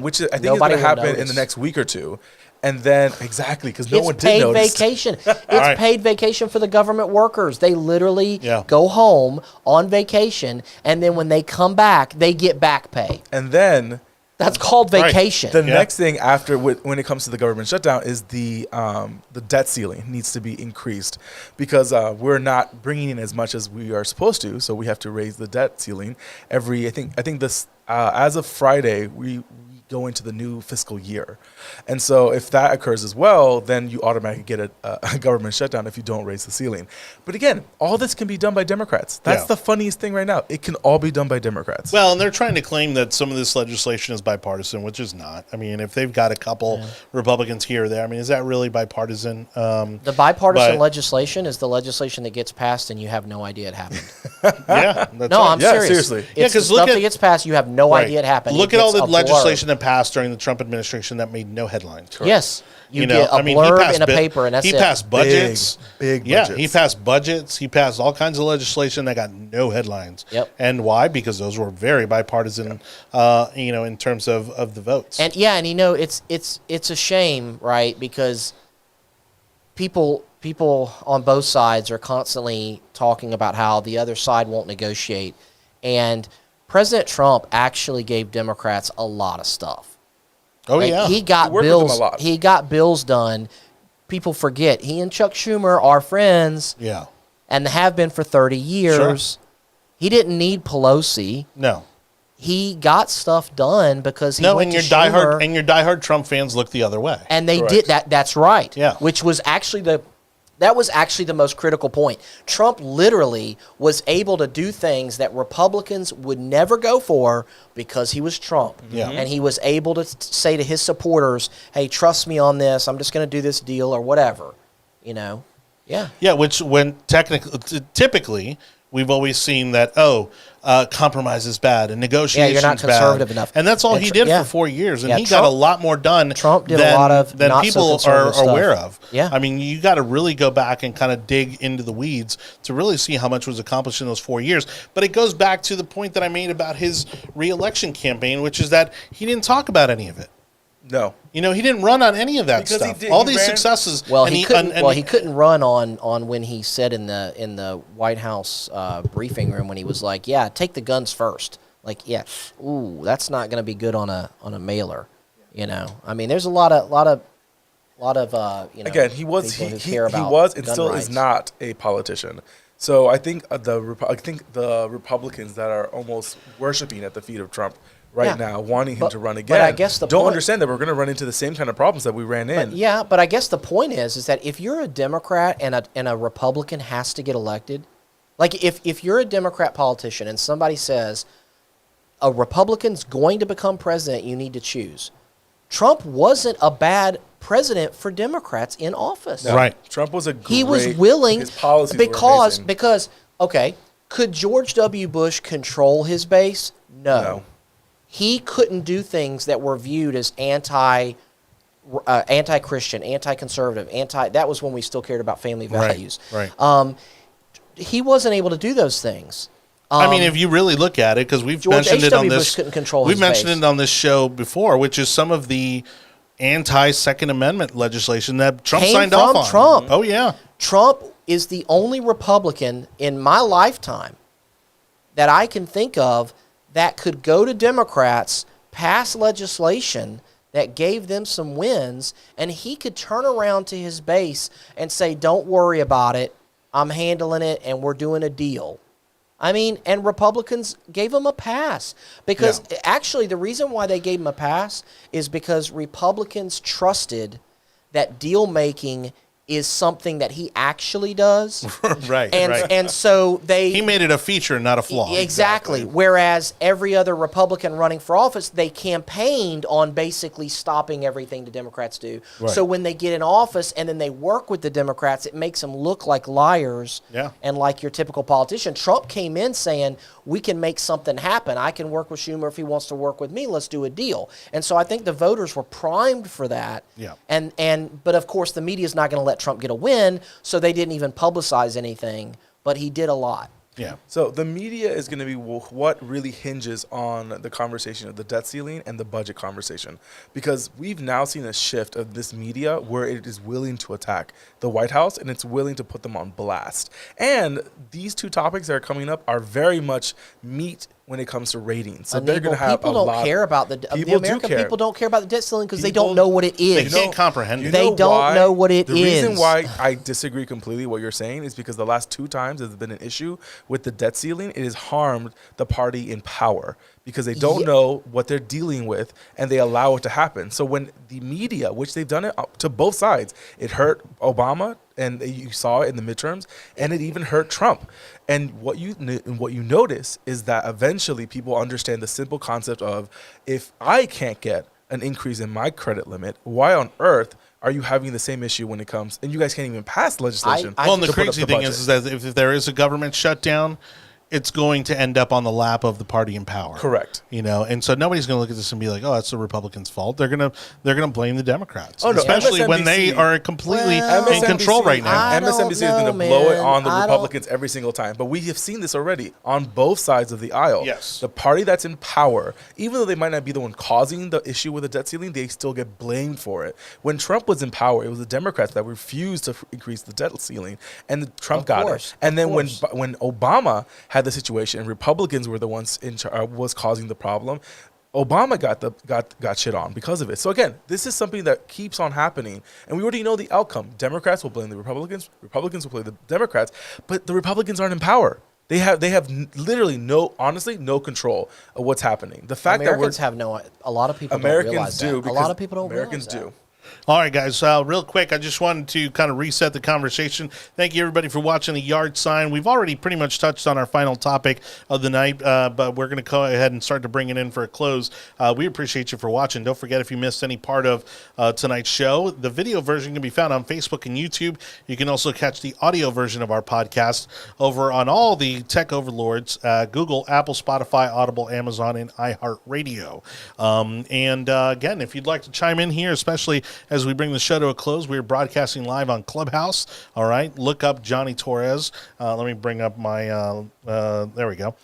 which I think is going Nobody to will happen in notice. the next week or two, and then exactly because no It's one did paid notice. vacation. It's right. paid vacation for the government workers. They literally Yeah. go home on vacation, and then when they come back, they get back pay. And then That's called Right. vacation. the Yeah. next thing after when it comes to the government shutdown is the debt ceiling needs to be increased because we're not bringing in as much as we are supposed to, so we have to raise the debt ceiling every. I think this as of Friday we go into the new fiscal year. And so if that occurs as well, then you automatically get a government shutdown if you don't raise the ceiling. But again, all this can be done by Democrats. That's the funniest thing right now. It can all be done by Democrats. Well, and they're trying to claim that some of this legislation is bipartisan, which is not. I mean, if they've got a couple Republicans here or there, I mean, is that really bipartisan? The bipartisan legislation is the legislation that gets passed and you have no idea it happened. Yeah, that's No, right. I'm serious. Seriously. It's the stuff that gets passed, you have no idea it happened. Look It at all gets the a blurb. legislation that passed during the Trump administration that made no headlines. Yes. You know, get a blurb in a paper, and that's he it. passed budgets. Big Yeah, budgets. he passed budgets. He passed all kinds of legislation that got no headlines. Yep. And why? Because those were very bipartisan, in terms of the votes. And yeah, and it's a shame, right? Because people on both sides are constantly talking about how the other side won't negotiate, and President Trump actually gave Democrats a lot of stuff. oh, Like, yeah. he got worked with them bills. a lot. He got bills done. People forget he and Chuck Schumer are friends Yeah. and have been for 30 years. He didn't need Pelosi. No. He got stuff done because he No, went and to your Schumer, diehard Trump fans look the other way. and they Correct. did that. That's right. Yeah. Which was actually the most critical point. Trump literally was able to do things that Republicans would never go for because he was Trump. Yeah. And he was able to say to his supporters, hey, trust me on this. I'm just going to do this deal or whatever. Yeah. Yeah, which typically we've always seen that, compromise is bad and negotiation you're not is conservative bad. enough. And that's all And he did yeah. for 4 years. And Yeah, he got a Trump- lot more done Trump did a than, lot of than not so people are conservative stuff. aware of. Yeah. I mean, you got to really go back and kind of dig into the weeds to really see how much was accomplished in those 4 years. But it goes back to the point that I made about his re-election campaign, which is that he didn't talk about any of it. No. He didn't run on any of that Because he stuff. did- All he these ran- successes. Well, and he couldn't. and- He couldn't run on when he said in the White House briefing room when he was like, "Yeah, take the guns first." Like, yeah, ooh, that's not going to be good on a mailer. I mean, there's a lot of Again, he was people he, who he, care he about was and gun still rights. is not a politician. So I think the Republicans that are almost worshiping at the feet of Trump right now, wanting him to run again, I guess the don't point- understand that we're going to run into the same kind of problems that we ran in. But I guess the point is that if you're a Democrat and a Republican has to get elected, like if you're a Democrat politician and somebody says a Republican's going to become president, you need to choose. Trump wasn't a bad president for Democrats in office. No, Right. Trump was a great, He was willing his policies were amazing. because okay, could George W. Bush control his base? No. He couldn't do things that were viewed as anti-Christian, anti-conservative, that was when we still cared about family values. Right. He wasn't able to do those things. I mean, if you really look at it, because we've George mentioned it on H.W. this, Bush couldn't control we've his mentioned base. it on this show before, which is some of the anti-Second Amendment legislation that Trump Came signed from off on. Trump. Oh yeah, Trump is the only Republican in my lifetime that I can think of that could go to Democrats, pass legislation that gave them some wins, and he could turn around to his base and say, don't worry about it, I'm handling it, and we're doing a deal. I mean, and Republicans gave him a pass because actually the reason why they gave him a pass is because Republicans trusted that deal making is something that he actually does. right. And so He made it a feature, not a flaw. Exactly. Whereas every other Republican running for office, they campaigned on basically stopping everything the Democrats do. Right. So when they get in office and then they work with the Democrats, it makes them look like liars and like your typical politician. Trump came in saying, we can make something happen. I can work with Schumer if he wants to work with me. Let's do a deal. And so I think the voters were primed for that. Yeah. But of course the media is not going to let Trump get a win, so they didn't even publicize anything, but he did a lot. Yeah. So the media is going to be what really hinges on the conversation of the debt ceiling and the budget conversation, because we've now seen a shift of this media where it is willing to attack the White House and it's willing to put them on blast. And these two topics that are coming up are very much meat when it comes to ratings. So Anibal, they're going to have people a don't lot. care about the People do American care. people don't care about the debt ceiling because they People- don't know what it They is. can't comprehend it. They don't know what it The reason is. why I disagree completely what you're saying is because the last 2 times there's been an issue with the debt ceiling. It has harmed the party in power because they don't know what they're dealing with and they allow it to happen. So when the media, which they've done it to both sides, it hurt Obama and you saw it in the midterms, and it even hurt Trump. And what you notice is that eventually people understand the simple concept of, if I can't get an increase in my credit limit, why on earth are you having the same issue when it comes, and you guys can't even pass legislation? I Well, and the to put up crazy the thing budget. is that if there is a government shutdown, it's going to end up on the lap of the party in power. Correct. You know, and so nobody's going to look at this and be like, "Oh, that's the Republicans' fault." They're gonna blame the Democrats, Oh, no, especially when they MSNBC are completely Well, in control right now. I don't MSNBC is going to know, blow it man. on the I don't- Republicans every single time. But we have seen this already on both sides of the aisle. Yes. The party that's in power, even though they might not be the one causing the issue with the debt ceiling, they still get blamed for it. When Trump was in power, it was the Democrats that refused to increase the debt ceiling, and Trump Of got course, it. And of then course. when Obama had the situation, and Republicans were the ones was causing the problem, Obama got shit on because of it. So again, this is something that keeps on happening, and we already know the outcome. Democrats will blame the Republicans. Republicans will blame the Democrats, but the Republicans aren't in power. They have literally no control of what's happening. The fact Americans that have no. A lot of people don't Americans realize do that. A because lot of people don't Americans realize do. that. All right, guys, real quick, I just wanted to kind of reset the conversation. Thank you, everybody, for watching the yard sign. We've already pretty much touched on our final topic of the night, but we're going to go ahead and start to bring it in for a close. We appreciate you for watching. Don't forget, if you missed any part of tonight's show, the video version can be found on Facebook and YouTube. You can also catch the audio version of our podcast over on all the tech overlords, Google, Apple, Spotify, Audible, Amazon, and iHeartRadio. Again, if you'd like to chime in here, especially as we bring the show to a close, we're broadcasting live on Clubhouse. All right, look up Jonny Torres. Let me bring up my, there we go,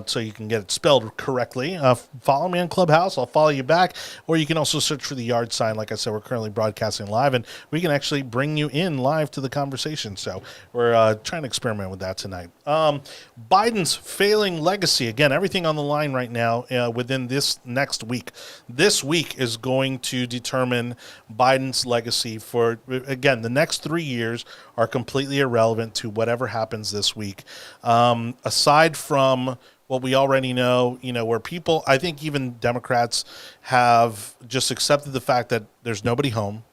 so you can get it spelled correctly. Follow me on Clubhouse. I'll follow you back. Or you can also search for the yard sign. Like I said, we're currently broadcasting live, and we can actually bring you in live to the conversation. So we're trying to experiment with that tonight. Biden's failing legacy. Again, everything on the line right now within this next week. This week is going to determine Biden's legacy for, again, the next 3 years are completely irrelevant to whatever happens this week. Aside from what we already know, where people, I think even Democrats have just accepted the fact that there's nobody home.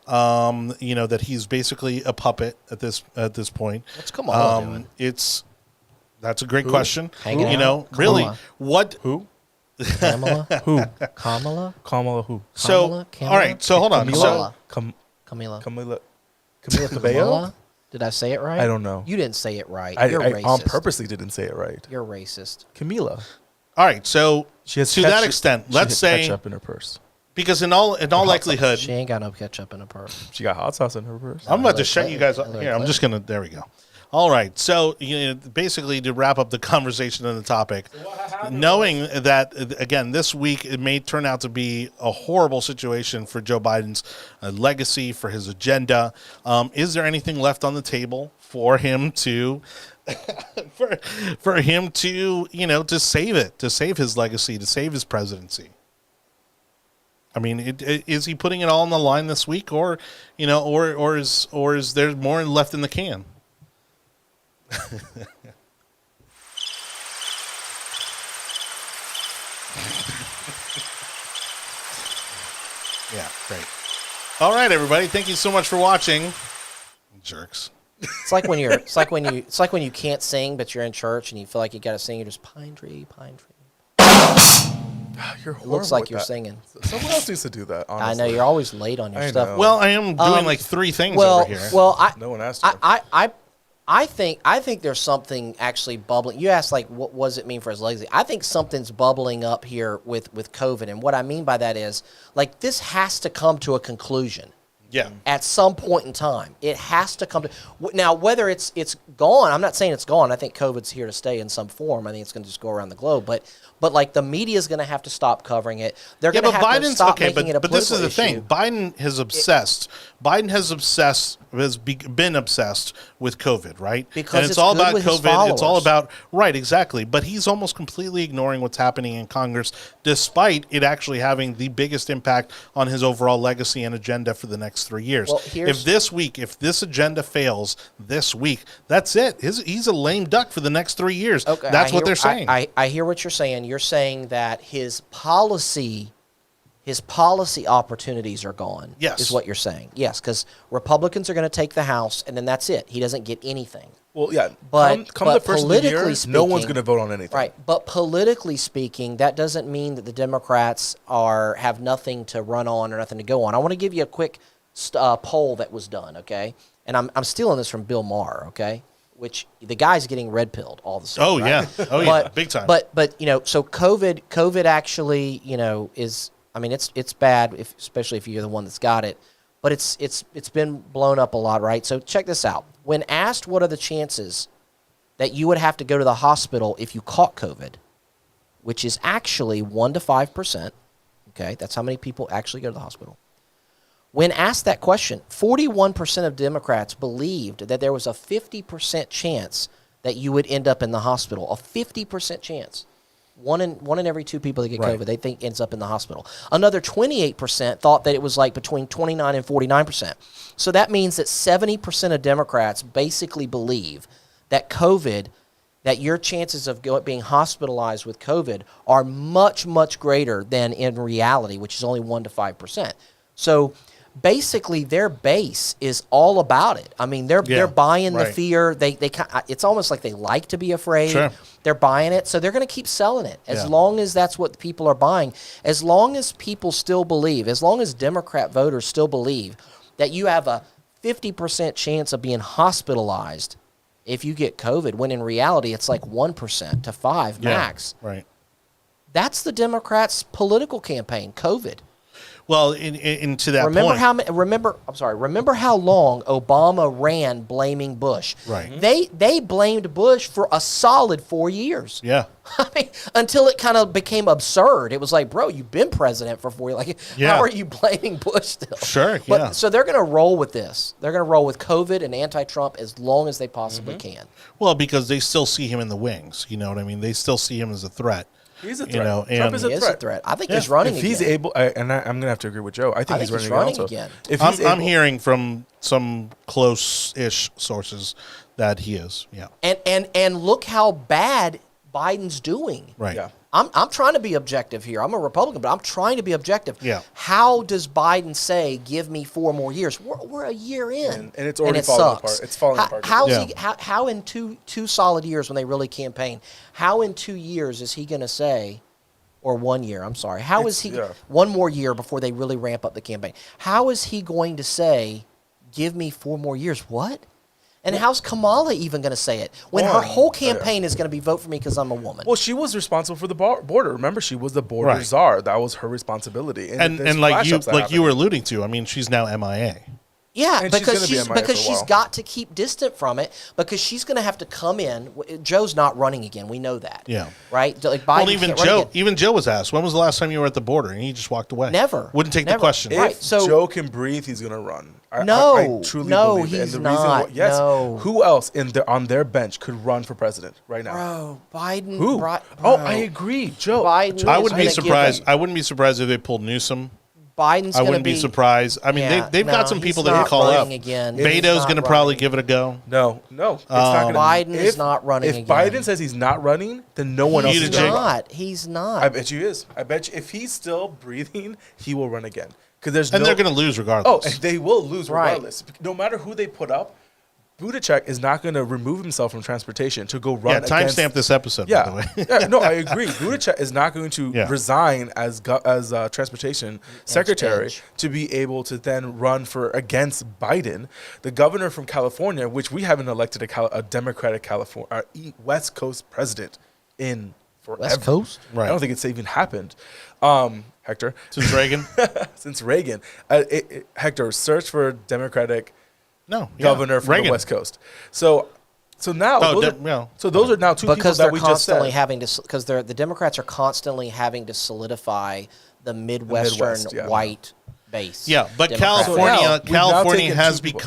That he's basically a puppet at this point. What's Kamala doing? That's a great question. Hanging out? Really, Kamala. what? Who? Kamala? Who? Kamala? Kamala who? So, Kamala? all right. So hold on. Kamala. So, Camila. Camila Cabello? Kamala? Did I say it right? I don't know. You didn't say it right. I You're racist. on purposely didn't say it right. You're racist. Camila. all right. So She has to that extent, she let's has say, ketchup in her purse. because in all likelihood, She ain't got no ketchup in her purse. She got hot sauce in her purse. I'm about to Look, shut you guys up. look, Here, I'm look. just gonna. There we go. All right. So, basically, to wrap up the conversation on the topic, knowing that again this week it may turn out to be a horrible situation for Joe Biden's legacy, for his agenda. Is there anything left on the table for him to? for him to to save it, to save his legacy, to save his presidency? I mean, is he putting it all on the line this week, or is there more left in the can? Yeah, great. All right, everybody. Thank you so much for watching. Jerks. It's like when you can't sing, but you're in church and you feel like you got to sing. You're just pine tree, pine tree. You're It looks horrible like with you're that. singing. Someone else needs to do that. Honestly. I know you're always late on your I stuff. know. Well, I am doing like 3 things over here. No one asked you. I think there's something actually bubbling. You asked like, what does it mean for his legacy? I think something's bubbling up here with COVID, and what I mean by that is like this has to come to a conclusion. Yeah. At some point in time, it has to come to now. Whether it's gone, I'm not saying it's gone. I think COVID's here to stay in some form. I think it's going to just go around the globe. But like the media is going to have to stop covering it. They're going to have to stop making it a political issue. But this is the thing. Biden has obsessed. Has been obsessed with COVID, right? Because and it's all about with his COVID. It's all followers. about right, exactly. But he's almost completely ignoring what's happening in Congress, despite it actually having the biggest impact on his overall legacy and agenda for the next 3 years. Well, if this agenda fails this week, that's it. He's a lame duck for the next 3 years. Okay, That's what they're saying. I hear what you're saying. You're saying that his policy opportunities are gone. Yes. Is what you're saying. Yes, because Republicans are going to take the House, and then that's it. He doesn't get anything. Well, yeah. But come the first of the year, politically speaking, no one's going to vote on anything. Right. But politically speaking, that doesn't mean that the Democrats have nothing to run on or nothing to go on. I want to give you a quick poll that was done, okay? And I'm stealing this from Bill Maher, okay? Which the guy's getting red pilled all the time. Oh, right? yeah. Oh, yeah. Big time. But so COVID actually, is, I mean, it's bad, especially if you're the one that's got it. But it's been blown up a lot, right? So check this out. When asked what are the chances that you would have to go to the hospital if you caught COVID, which is actually 1 to 5%, okay? That's how many people actually go to the hospital. When asked that question, 41% of Democrats believed that there was a 50% chance that you would end up in the hospital. A 50% chance. One in every 2 people that get COVID, they think ends up in the hospital. Another 28% thought that it was like between 29 and 49%. So that means that 70% of Democrats basically believe that that your chances of being hospitalized with COVID are much, much greater than in reality, which is only 1 to 5%. So basically their base is all about it. I mean, they're buying the fear. It's almost like they like to be afraid. Sure. They're buying it, so they're going to keep selling it as long as that's what people are buying. As long as people still believe, as long as Democrat voters still believe that you have a 50% chance of being hospitalized if you get COVID, when in reality it's like 1% to 5% max. Right. That's the Democrats' political campaign, COVID. Well, to that Remember point. Remember how long Obama ran blaming Bush? Right. They blamed Bush for a solid 4 years. Yeah. I mean, until it kind of became absurd. It was like, bro, you've been president for 4 years. Like, how are you blaming Bush still? Sure. But, so they're going to roll with this. They're going to roll with COVID and anti-Trump as long as they possibly can. Well, because they still see him in the wings. You know what I mean? They still see him as a threat. He's a threat. You know, Trump is He is a threat. I think he's running if again. he's able, I'm going to have to agree with Joe. I think he's running again. If I'm hearing from some close-ish sources that he is. Yeah. And look how bad Biden's doing. Right. Yeah. I'm trying to be objective here. I'm a Republican, but I'm trying to be objective. Yeah. How does Biden say, give me 4 more years? We're a year in. And it's already falling apart. It's falling apart. How in two solid years when they really campaign, how in 2 years is he going to say, or 1 year, I'm sorry. How is he, 1 more year before they really ramp up the campaign? How is he going to say, give me 4 more years? What? And how's Kamala even going to say it when her whole campaign is going to be vote for me because I'm a woman? Well, she was responsible for the border. Remember, she was the border czar. That was her responsibility. And like you were alluding to, I mean, she's now MIA. Yeah, And because she's gonna be MIA for a she's while. got to keep distant from it because she's going to have to come in. Joe's not running again. We know that. Yeah. Right? Like Biden Well, even Joe was asked, when was the last time you were at the border? And he just walked away. Never. Wouldn't take the Never. question. If Right, so- Joe can breathe, he's going to run. I truly no, believe it. he's And not. Yes. No. Who else on their bench could run for president right now? Bro, Biden. Who? Bro, I agree, Joe. Biden I is wouldn't be gonna surprised. give I wouldn't be surprised if they pulled Newsom. Biden's I going to wouldn't be surprised. I mean, they've got some he's people that not would call up. running again. He's Beto's not going to probably running. give it a go. No, it's not going to. Biden is not running If again. Biden says he's not running, then no one else He's is going to run. not. He's not. I bet you he is. I bet you if he's still breathing, he will run again. Because And they're going to lose regardless. Oh, and they will lose Right. regardless. No matter who they put up, Buttigieg is not going to remove himself from transportation to go run against... timestamp this episode, by the way. Yeah, no, I agree. Buttigieg is not going to resign as transportation secretary edge. to be able to then run against Biden. The governor from California, which we haven't elected a Democratic California, West Coast president in forever. West Coast? Right. I don't think it's even happened. Hector, Since Reagan? since Reagan, Hector, search for Democratic No. governor from Reagan. the West Coast. So now, Oh, those are now two Because people that they're we just constantly said. having to, because the Democrats are constantly having to solidify the Midwestern Midwest, yeah. white base. Yeah, but Democrat. So now, we've now California taken has two people.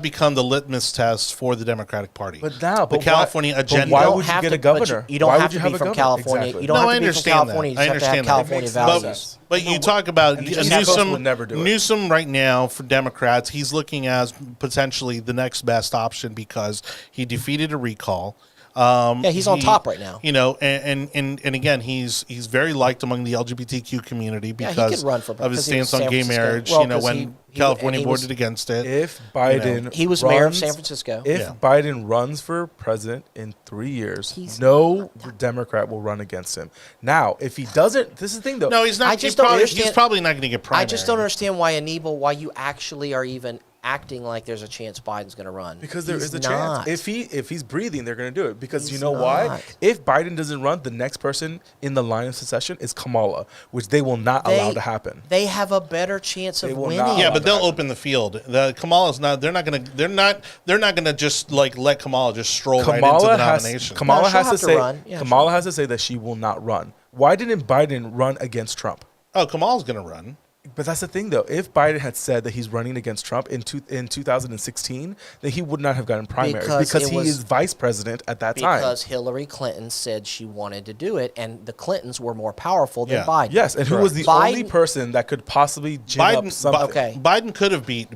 become the litmus test for the Democratic Party. But now, the but California why, agenda. But why don't would you have get to- a governor? but you don't Why have would you to have be a from governor? California. Exactly. You don't No, have I to be from understand California. that. You I just have to have understand that. California It makes no values. sense. But you talk about the East Coast would never do it. Newsom right now for Democrats. He's looking as potentially the next best option because he defeated a recall. Yeah, he's on top right now. You know, and again, he's very liked among the LGBTQ community Yeah, he because could run for of his because he was stance on San gay Francisco. marriage. Well, you know, 'cause when he- California and he was- voted against it. If Biden He was mayor of runs- San Francisco. If Yeah. Biden runs for president in 3 years, He's no Democrat will run against him. Now, if he doesn't, this is the thing though. No, he's not. I just don't he's understand- probably not going to get primary. I just don't understand why Anibal, why you actually are even acting like there's a chance Biden's going to run. Because there He's is a not. chance. If he's breathing, they're going to do it. Because you He's know why? not. If Biden doesn't run, the next person in the line of succession is Kamala, which they will not allow to happen. They have a better chance of They will winning. not Yeah, allow but they'll that. open the field. The Kamala's not. They're not going to. They're not going to just like let Kamala just stroll right into the nomination. Kamala No, she'll has to have to say. run. Yeah, Kamala has to say that she will not run. Why didn't Biden run against Trump? Oh, Kamala's going to run. But that's the thing, though. If Biden had said that he's running against Trump in 2016, then he would not have gotten primary because he is vice president at that time. Because Hillary Clinton said she wanted to do it, and the Clintons were more powerful than Yeah. Biden. Yes, and who was the Biden- only person that could possibly gin up something? Okay. Biden could have beat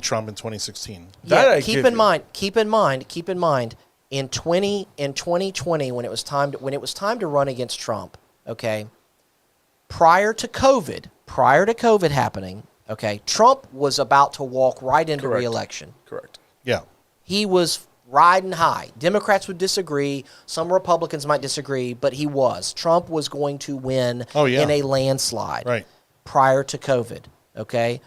Trump in 2016. That Yeah, I keep give in you. mind. In 2020, when it was time to run against Trump, okay, prior to COVID happening, okay, Trump was about to walk right into Correct. re-election. Correct. Yeah. He was riding high. Democrats would disagree. Some Republicans might disagree, but he was. Trump was going to win Oh, yeah. in a landslide Right. prior to COVID, okay?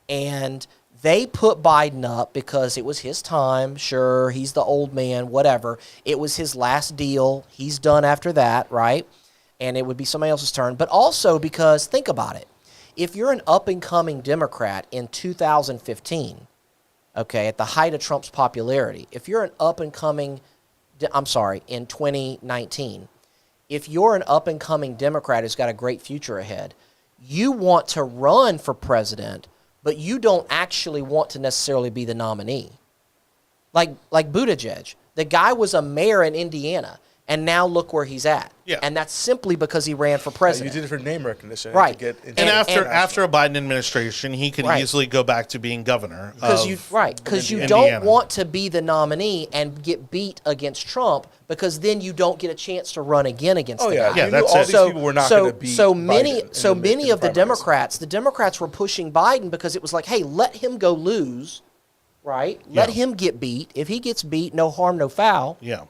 And they put Biden up because it was his time. Sure, he's the old man, whatever. It was his last deal. He's done after that, right? And it would be somebody else's turn. But also because, think about it. If you're an up-and-coming Democrat in 2015, okay, at the height of Trump's popularity, if you're an up-and-coming, in 2019, if you're an up-and-coming Democrat who's got a great future ahead, you want to run for president, but you don't actually want to necessarily be the nominee. Like Buttigieg. The guy was a mayor in Indiana, and now look where he's at. Yeah. And that's simply because he ran for You president. did it for name recognition. Right. To get into And, the after a Biden administration, he could Right. easily go back to being governor. Because you don't Indiana. want to be the nominee and get beat against Trump, because then you don't get a chance to run again against Oh, the yeah. guy. Yeah, You that's knew all it. these people were not going to beat so many Biden in the of the primaries. Democrats were pushing Biden because it was like, hey, let him go lose, right? Let Yeah. him get beat. If he gets beat, no harm, no foul. Yeah.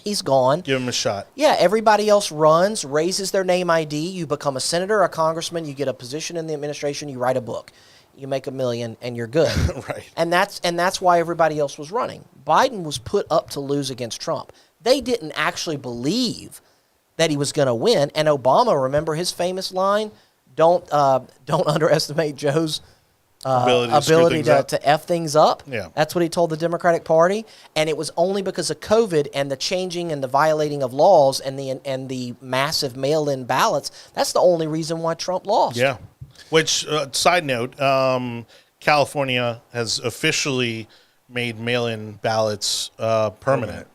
He's gone. Give him a shot. Yeah, everybody else runs, raises their name ID. You become a senator, a congressman. You get a position in the administration. You write a book. You make $1 million, and you're good. Right. And that's why everybody else was running. Biden was put up to lose against Trump. They didn't actually believe that he was going to win. And Obama, remember his famous line? Don't underestimate Joe's ability to F things up. Yeah. That's what he told the Democratic Party. And it was only because of COVID and the changing and the violating of laws and the massive mail-in ballots. That's the only reason why Trump lost. Yeah. Which, side note, California has officially made mail-in ballots permanent.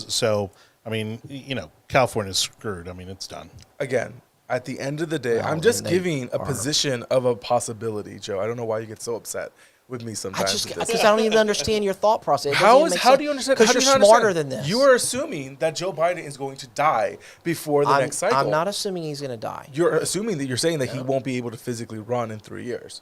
So, I mean, California's screwed. I mean, it's done. Again, at the end of the day, Well, I'm just and they giving a are. position of a possibility, Joe. I don't know why you get so upset with me sometimes. with this. Because I don't even understand your thought process. How do you understand? Because how do you're you not smarter understand? than this. You are assuming that Joe Biden is going to die before the next cycle. I'm not assuming he's going to die. You're assuming that you're saying that he won't be able to physically run in 3 years.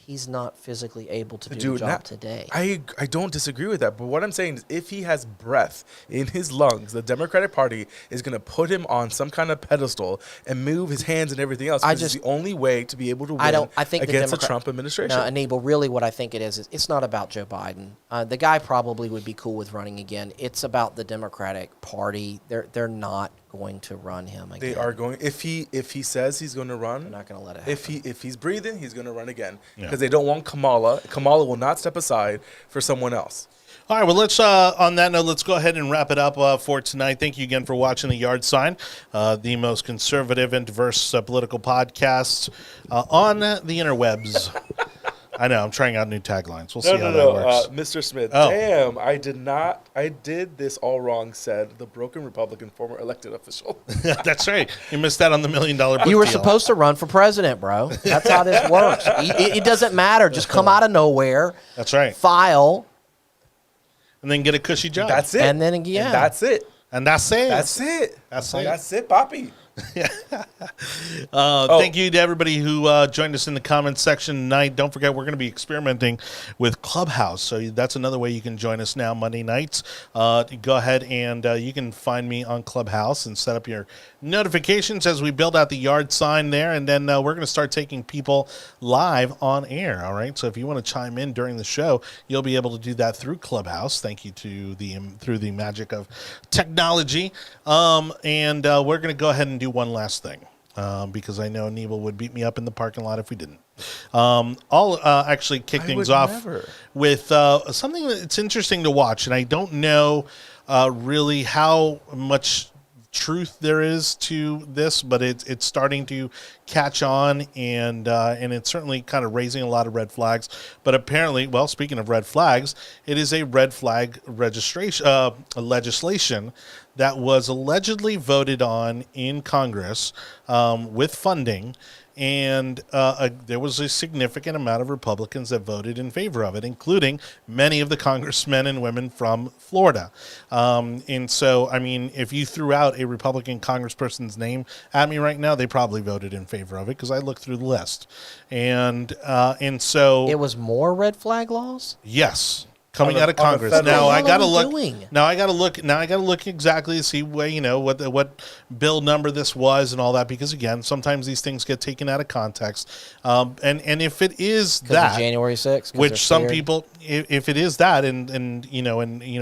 He's not physically able to do Do the it job now. today. I don't disagree with that, but what I'm saying is if he has breath in his lungs, the Democratic Party is going to put him on some kind of pedestal and move his hands and everything else. It's the only way to be able to win I think against the Trump administration. No, Anibal, really what I think it is it's not about Joe Biden. The guy probably would be cool with running again. It's about the Democratic Party. They're not going to run him again. They are going. If he says he's going to run, They're not going to let it happen. if he's breathing, he's going to run again because they don't want Kamala. Kamala will not step aside for someone else. All right, well, let's on that note, let's go ahead and wrap it up for tonight. Thank you again for watching The Yard Sign, the most conservative and diverse political podcast on the interwebs. I know, I'm trying out new taglines. We'll see how that works. Mr. Smith. Oh. Damn, I did this all wrong, said the broken Republican former elected official. That's right. You missed that on the $1 million book You were deal. supposed to run for president, bro. That's how this works. It doesn't matter. Just come out of nowhere. That's right. File. And then get a cushy job. That's it. And then, yeah. And that's it. And that's it. That's it. That's it. That's it, Poppy. Thank you to everybody who joined us in the comments section tonight. Don't forget, we're going to be experimenting with Clubhouse. So that's another way you can join us now Monday nights. Go ahead and you can find me on Clubhouse and set up your notifications as we build out the yard sign there. And then we're going to start taking people live on air. All right. So if you want to chime in during the show, you'll be able to do that through Clubhouse. Thank you to through the magic of technology. And we're going to go ahead and do one last thing because I know Anibal would beat me up in the parking lot if we didn't. I'll actually kick things off with something that's interesting to watch, and I don't know really how much truth there is to this, but it's starting to catch on, and it's certainly kind of raising a lot of red flags. But apparently, well, speaking of red flags, it is a red flag legislation that was allegedly voted on in Congress with funding. And there was a significant amount of Republicans that voted in favor of it, including many of the congressmen and women from Florida. And so, I mean, if you threw out a Republican congressperson's name at me right now, they probably voted in favor of it because I looked through the list. And so... It was more red flag laws? Yes. Coming out of Congress. Now I gotta look. Now I gotta look exactly to see what bill number this was and all that, because again, sometimes these things get taken out of context. And if it is that January 6th, which some people, if it is that, and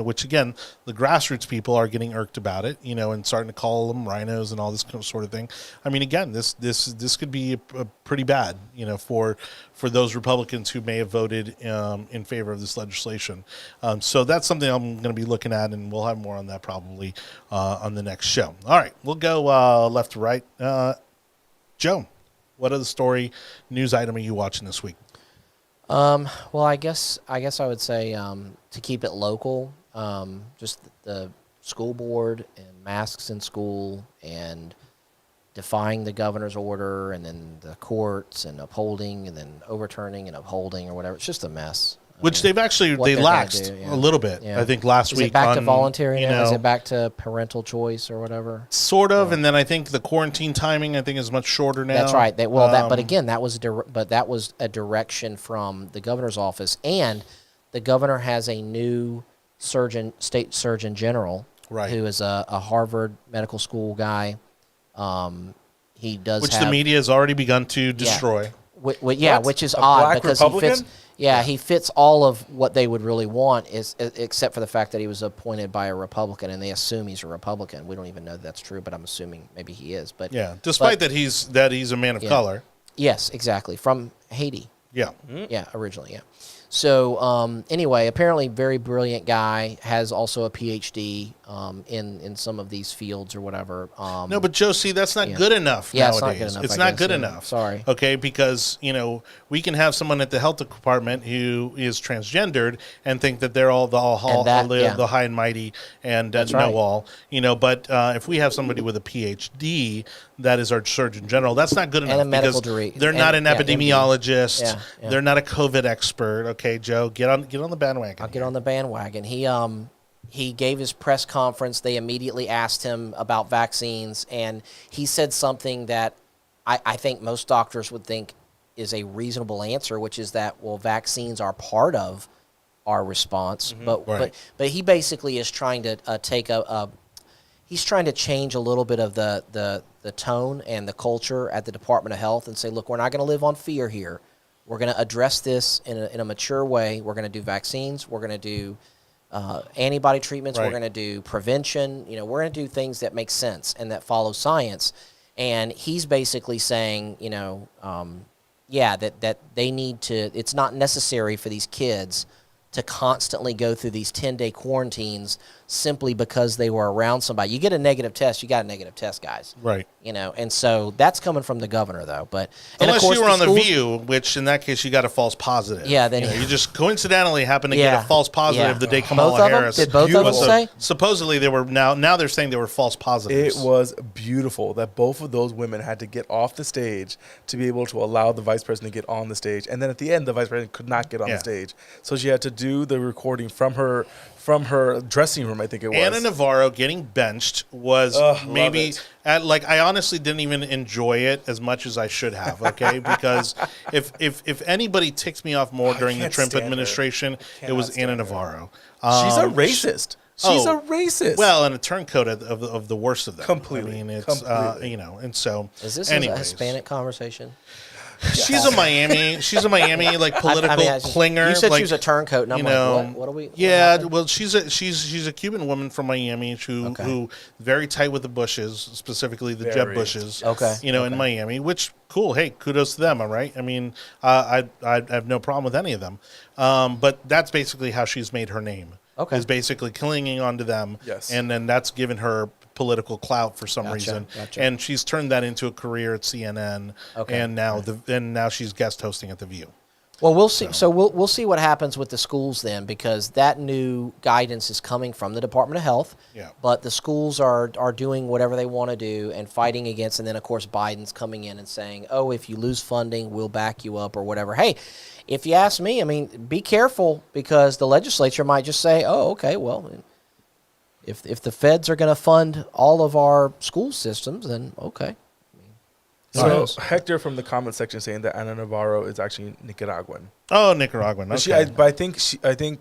which again, the grassroots people are getting irked about it, and starting to call them rhinos and all this sort of thing. I mean, again, this could be a pretty bad, for those Republicans who may have voted in favor of this legislation. So that's something I'm going to be looking at, and we'll have more on that probably on the next show. All right, we'll go left to right. Joe, what other story, news item are you watching this week? Well, I guess I would say to keep it local, just the school board and masks in school and defying the governor's order, and then the courts and upholding and then overturning and upholding or whatever. It's just a mess. Which they've actually, they laxed a little bit. Yeah. I think last week. Is it back to voluntary now? Is it back to parental choice or whatever? Sort of, and then I think the quarantine timing I think is much shorter now. That's right. But again, that was a direction from the governor's office, and the governor has a new state surgeon general, right, who is a Harvard medical school guy. He does, which the media has already begun to destroy. Which is odd because he fits all of what they would really want, except for the fact that he was appointed by a Republican, and they assume he's a Republican. We don't even know that's true, but I'm assuming maybe he is. But despite that he's a man of color. Yes, exactly, from Haiti. Yeah. Yeah, originally, yeah. So anyway, apparently very brilliant guy, has also a PhD in some of these fields or whatever. No, but Joe, see, that's not good enough nowadays. It's not good enough. Sorry. Okay, because, we can have someone at the health department who is transgendered and think that they're all the high and mighty and know all. But if we have somebody with a PhD that is our Surgeon General, that's not good enough. And a medical degree. They're not an epidemiologist. They're not a COVID expert. Okay, Joe, get on the bandwagon. I'll get on the bandwagon. He gave his press conference. They immediately asked him about vaccines, and he said something that I think most doctors would think is a reasonable answer, which is that, well, vaccines are part of our response. But he basically is trying to he's trying to change a little bit of the tone and the culture at the Department of Health and say, look, we're not going to live on fear here. We're going to address this in a mature way. We're going to do vaccines. We're going to do antibody treatments. Right. We're going to do prevention. You know, we're going to do things that make sense and that follow science. And he's basically saying, you know, that they need to. It's not necessary for these kids to constantly go through these 10-day quarantines simply because they were around somebody. You get a negative test, you got a negative test, guys. Right. You know, and so that's coming from the governor, though. But and Unless of course, you were on The schools- View, which in that case you got a false positive. Yeah, then you just coincidentally happened to get Yeah. a false positive Yeah. the day Both Kamala of them? Harris. Did both of them So say? supposedly they were now they're saying they were false positives. It was beautiful that both of those women had to get off the stage to be able to allow the vice president to get on the stage. And then at the end, the vice president could not get on Yeah. the stage. So she had to do the recording from her dressing room, I think it was. Anna Navarro getting benched was Ugh, maybe love I honestly didn't even enjoy it as much as I should have. Okay, because if anybody ticks me off more during the can't Trump stand her. administration, it was Anna Navarro. She's a racist. She's oh, a racist. Well, and a turncoat of the worst of them. Completely. I mean, it's Completely. you know, and so Is this anyways. a Hispanic conversation? She's a Miami. She's a Miami like political clinger. You said like, she was a turncoat, and I'm you know, like, what are we? what Yeah, happened? well, she's a Cuban woman from Miami who very tight with the Bushes, specifically the Jeb Very. Bushes. Okay. You know, in Miami, which cool. Hey, kudos to them. All right. I mean, I have no problem with any of them. But that's basically how she's made her name. Okay. Is basically clinging onto them. Yes. And then that's given her political clout for some Gotcha, reason, gotcha. and she's turned that into a career at CNN. Okay. And now she's guest hosting at The View. Well, we'll see. So we'll see what happens with the schools then, because that new guidance is coming from the Department of Health. Yeah. But the schools are doing whatever they want to do and fighting against. And then of course Biden's coming in and saying, "Oh, if you lose funding, we'll back you up," or whatever. Hey, if you ask me, I mean, be careful, because the legislature might just say, "Oh, okay, well, if the feds are going to fund all of our school systems, then okay." So Hector from the comment section saying that Anna Navarro is actually Nicaraguan. Oh, Nicaraguan. But Okay.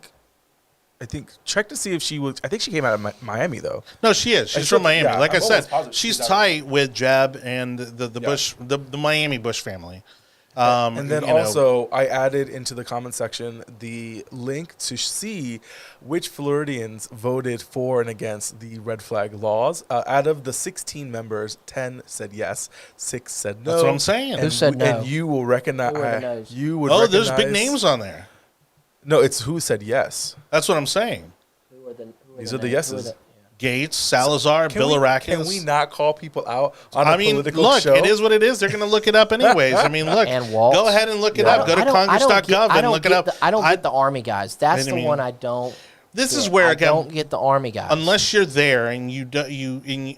I think check to see if she was. I think she came out of Miami though. No, she is. She's should- from Miami. yeah, like I I'm said, almost positive she's she's out tight with Jeb and the Bush, the Miami Bush family. And then you know, also, I added into the comment section the link to see which Floridians voted for and against the red flag laws. Out of the 16 members, 10 said yes, 6 said no. That's what I'm saying. And Who said no? And you will recognize. Who are the no's? You would. oh, there's big recognize- names on there. No, it's who said yes. That's what I'm saying. These are the yeses. Gates, Salazar, Can Bilirakis. Can we not call people out on a I mean, political look, show? it is what it is. They're going to look it up anyways. I mean, look, And Waltz. go ahead and look it I up. don't- Go to I don't get- congress.gov I and don't look it get up. I don't get the Army guys. That's I the mean, one I don't. This is get. where, I again, don't get the Army guys. unless you're there and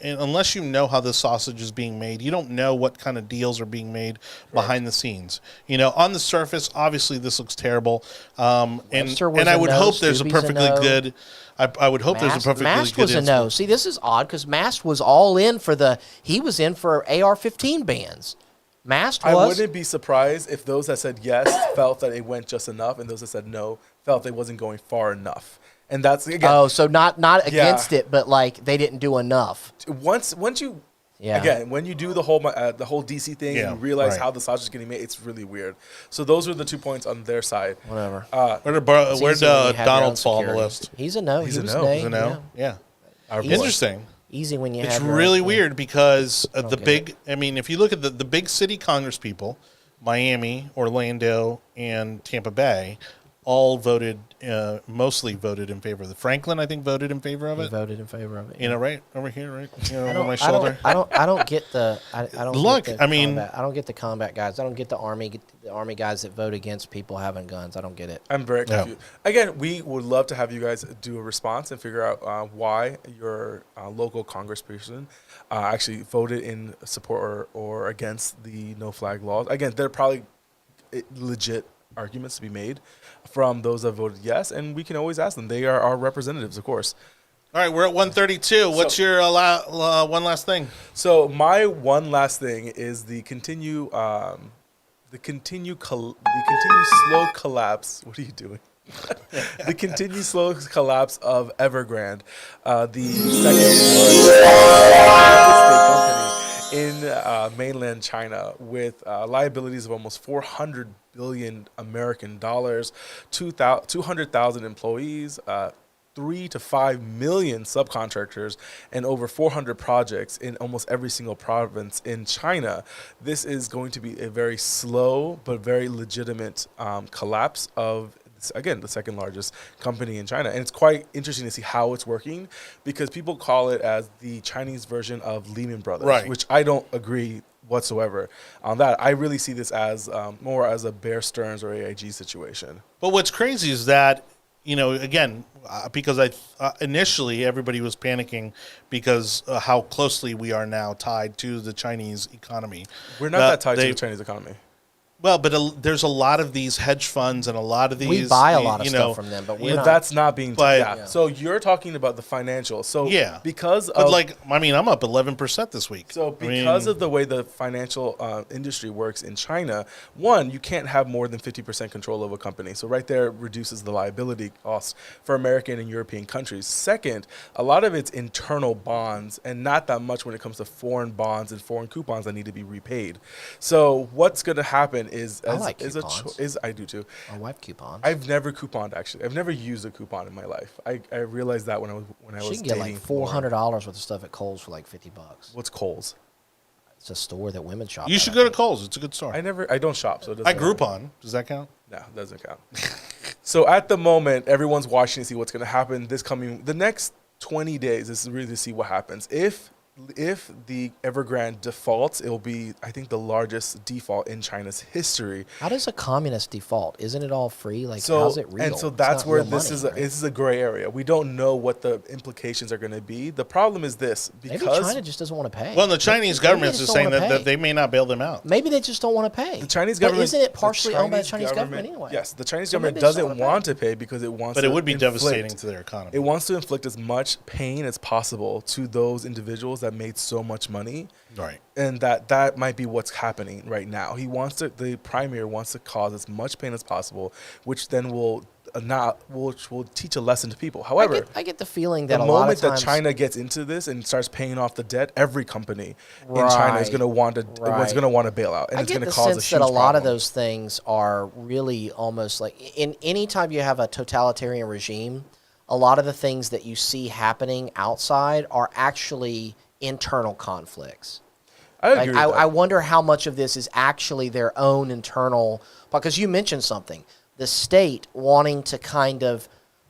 unless you know how the sausage is being made, you don't know what kind of deals are being made behind the scenes. You know, on the surface, obviously this looks terrible, Webster was and I a would no, hope there's a Stubbe's a perfectly no. good. I would hope there's a perfectly Mast good. was a no. See, this is odd because Mast was all in for he was in for AR-15 bans. Mast I was. wouldn't be surprised if those that said yes felt that it went just enough, and those that said no felt it wasn't going far enough. And that's again. Oh, so not against it, but like they didn't do enough. Once you Yeah. again, when you do the whole DC thing Yeah, and you realize right. how the sausage is getting made, it's really weird. So those are the 2 points on their side. Whatever. Where'd It's easy when you have your Donald own fall on the security. list? He's a no. He's He a was no. nay, Is it no? Yeah. Our boy. Interesting. Easy when you It's have. your really own- weird because the get big, I mean, if you look at the big city Congress people, Miami, Orlando, and Tampa Bay, all voted, mostly voted in favor of it. Franklin, I think, voted in favor of He it. voted in favor of it. You know, right over here, right? You know, I over don't, my I shoulder. don't get the. I don't Look, get the I mean- combat. I don't get the combat guys. I don't get the army guys that vote against people having guns. I don't get it. I'm very Yeah. confused. Again, we would love to have you guys do a response and figure out why your local congressperson actually voted in support or against the no flag laws. Again, there are probably legit arguments to be made from those that voted yes, and we can always ask them. They are our representatives, of course. All right, we're at 132. What's your one last thing? So my one last thing is the continued slow collapse. What are you doing? The continued slow collapse of Evergrande, the second largest state company in mainland China, with liabilities of almost 400 billion American dollars, 200,000 employees. 3 to 5 million subcontractors and over 400 projects in almost every single province in China. This is going to be a very slow but very legitimate collapse of, again, the second largest company in China. And it's quite interesting to see how it's working, because people call it as the Chinese version of Lehman Brothers, Right. which I don't agree whatsoever on that. I really see this as more as a Bear Stearns or AIG situation. But what's crazy is that, again, because initially everybody was panicking because how closely we are now tied to the Chinese economy. We're not that tied to the Chinese economy. Well, but there's a lot of these hedge funds and a lot of these. We buy a lot of stuff from them, but we're But not. that's not being. But- Yeah. So you're talking about the financial. So Yeah. because But of I'm up 11% this week. So because of the way the financial industry works in China, one, you can't have more than 50% control of a company. So right there reduces the liability costs for American and European countries. Second, a lot of it's internal bonds and not that much when it comes to foreign bonds and foreign coupons that need to be repaid. So what's going to happen is I like coupons. I do too. My wife coupons. I've never couponed, actually. I've never used a coupon in my life. I realized that when I was She can get dating like $400 worth of stuff at Kohl's for like $50. What's Kohl's? It's a store that women shop. You at, should I go to think. Kohl's. It's a good store. I don't shop, so it doesn't I matter. Groupon. Does that count? No, it doesn't count. So at the moment, everyone's watching to see what's going to happen the next 20 days is really to see what happens. If the Evergrande defaults, it will be, I think, the largest default in China's history. How does a communist default? Isn't it all free? Like, So how's it real? and so It's that's not where real this money, is. right? This is a gray area. We don't know what the implications are going to be. The problem is this: Maybe because China just doesn't want to pay. Well, the Chinese Maybe government they is just saying don't wanna that pay. they may not bail them out. Maybe they just don't want to pay. the Chinese But government isn't it partially owned by the Chinese government anyway? Yes, the Chinese So maybe government they just don't doesn't wanna want to pay because it wants. But to it would be inflict- devastating to their economy. It wants to inflict as much pain as possible to those individuals that made so much money. Right. And that might be what's happening right now. The premier wants to cause as much pain as possible, which then will teach a lesson to people. However, I get the feeling that the a lot moment of times that China gets into this and starts paying off the debt, every company in China is Right. going to want to Right. bail out, and I it's get going to the cause a sense huge that a lot of problem. those things are really almost like in any time you have a totalitarian regime, a lot of the things that you see happening outside are actually internal conflicts. I agree with that. I wonder how much of this is actually their own internal, because you mentioned something, the state wanting to kind of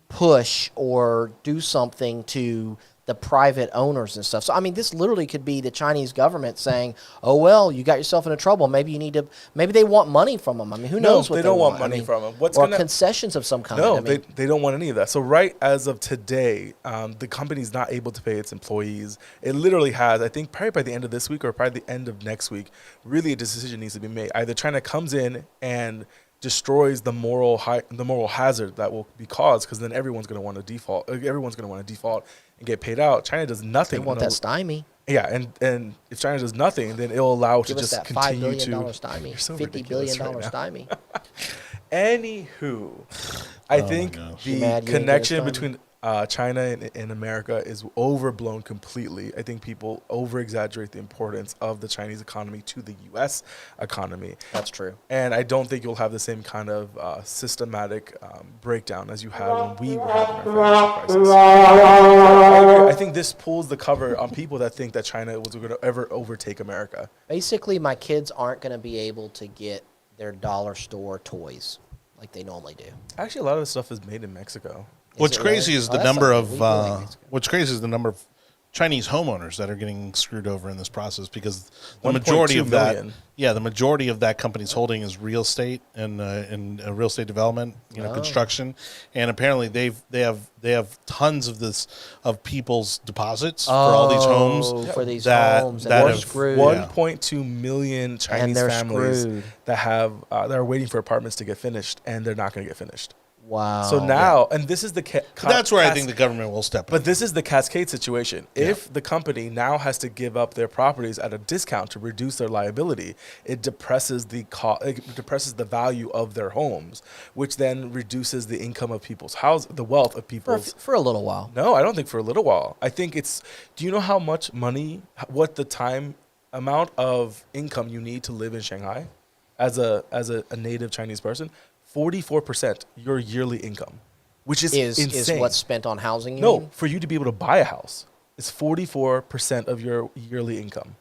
push or do something to the private owners and stuff. So, I mean, this literally could be the Chinese government saying, oh, well, you got yourself into trouble. Maybe they want money from them. I mean, who knows what they they don't want want. money I mean, from them. or concessions of some kind. No, I mean, they don't want any of that. So right as of today, the company's not able to pay its employees. It literally has, I think, probably by the end of this week or probably the end of next week, really a decision needs to be made. Either China comes in and destroys the moral hazard that will be caused, because then everyone's going to want to default. Everyone's going to want to default and get paid out. China does they nothing. want that stymie. Yeah, and if China does nothing, then it'll allow it to Give us just that $5 continue billion to. stymie, You're so $50 billion ridiculous right now. stymie. Anywho, I think gosh. the You mad you ain't get a connection stymie? between China and America is overblown completely. I think people over-exaggerate the importance of the Chinese economy to the U.S. economy. That's true. And I don't think you'll have the same kind of systematic breakdown as you had when we were having our financial crisis. I think this pulls the cover on people that think that China was going to ever overtake America. Basically, my kids aren't going to be able to get their dollar store toys like they normally do. Actually, a lot of the stuff is made in Mexico. What's it crazy really? is Oh, the that's number like of we like Mexico. what's crazy is the number of Chinese homeowners that are getting screwed over in this process, because the 1.2 majority of that, million. the majority of that company's holding is real estate and real estate development, construction, and apparently they have tons of people's deposits for all these homes for these that- homes, that and they're have- screwed. Yeah. 1.2 million Chinese they're families screwed. that are waiting for apartments to get finished, and they're not going to get finished. Wow. So now, and this is the That's where I think the government will step in. But this is the cascade situation. If the company now has to give up their properties at a discount to reduce their liability, it depresses the value of their homes, which then reduces the income of people's the wealth of people's. for a little while. No, I don't think for a little while. I think it's. Do you know how much money, what the time amount of income you need to live in Shanghai, as a native Chinese person? 44% your yearly income. which is is insane. what's spent on housing. You No, mean? for you to be able to buy a house, it's 44% of your yearly income.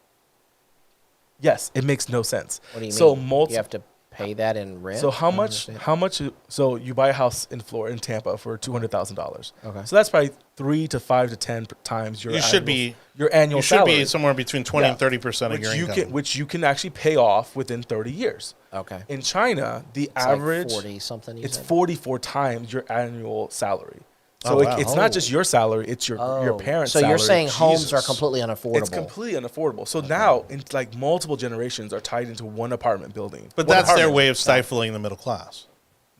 Yes, it makes no sense. What do you so mean? You have to pay that in rent. So I how don't much? understand. How much? So you buy a house in Florida, in Tampa, for $200,000. Okay. So that's probably 3 to 5 to 10 times your. You should be your annual You should salary. be somewhere between 20 and Yeah. 30% of your income. Which you can actually pay off within 30 years. Okay. In China, the It's average like 40 something. You it's said? 44 times your annual salary. So Oh, wow. it's not just your salary; it's your parents' So salary. you're saying homes Jesus. are completely unaffordable? It's completely unaffordable. So now, in like multiple generations, are tied into one apartment building. But One that's their apartment. way of stifling the middle class.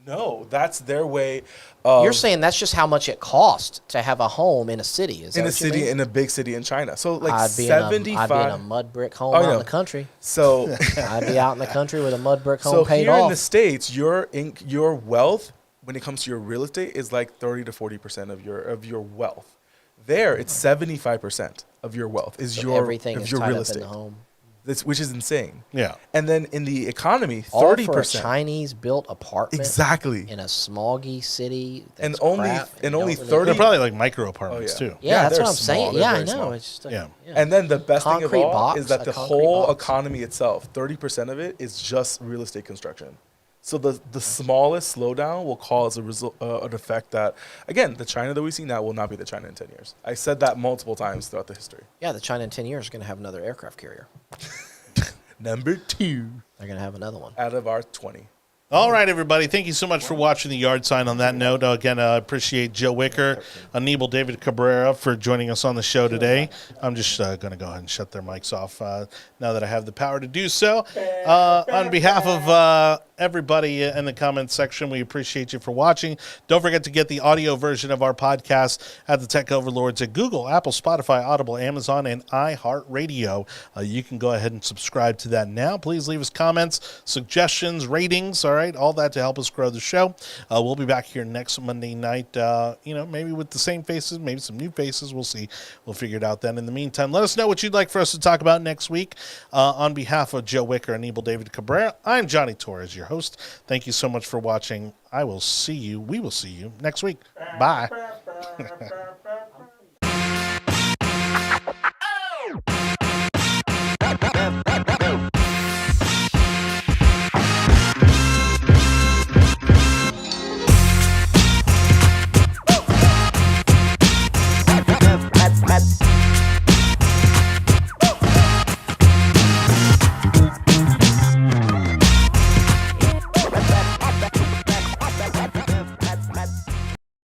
No, that's their way. Of, You're saying that's just how much it costs to have a home in a city? Is that in a what you city, mean? in a big city in China. So like I'd be 75. in a mud brick home Oh, out yeah. in the country. So I'd be out in the country with a mud brick home so paid here off. in the States, your wealth when it comes to your real estate is like 30 to 40% of your wealth. There, it's 75% of your wealth is So your everything of is your tied real up estate. in the home. Which is insane. Yeah. And then in the economy, All for a 30%. Chinese built apartment Exactly. in a smoggy city. And That's only- crap, and you only don't 30 They're probably like micro apartments, Oh, yeah. too. Yeah, that's they're what I'm small. saying. They're Yeah, I very know. small. It's just And then the best thing of Concrete all box, is that a the concrete whole box. economy itself, 30% of it is just real estate construction. So the smallest slowdown will cause an effect that, again, the China that we see now will not be the China in 10 years. I said that multiple times throughout the history. yeah, the China in 10 years is going to have another aircraft carrier. Number 2 They're going to have another one. out of our 20. All right, everybody. Thank you so much for watching the Yard Sign. On that note, again, I appreciate Joe WIcker, Anibal, David Cabrera for joining us on the show today. I'm just going to go ahead and shut their mics off now that I have the power to do so. On behalf of everybody in the comments section, we appreciate you for watching. Don't forget to get the audio version of our podcast at the Tech Overlords at Google, Apple, Spotify, Audible, Amazon, and iHeartRadio. You can go ahead and subscribe to that now. Please leave us comments, suggestions, ratings, all right, all that to help us grow the show. We'll be back here next Monday night, maybe with the same faces, maybe some new faces. We'll see. We'll figure it out then. In the meantime, let us know what you'd like for us to talk about next week. On behalf of Joe WIcker and Anibal David Cabrera, I'm Jonny Torres, your host. Thank you so much for watching. We will see you next week. Bye.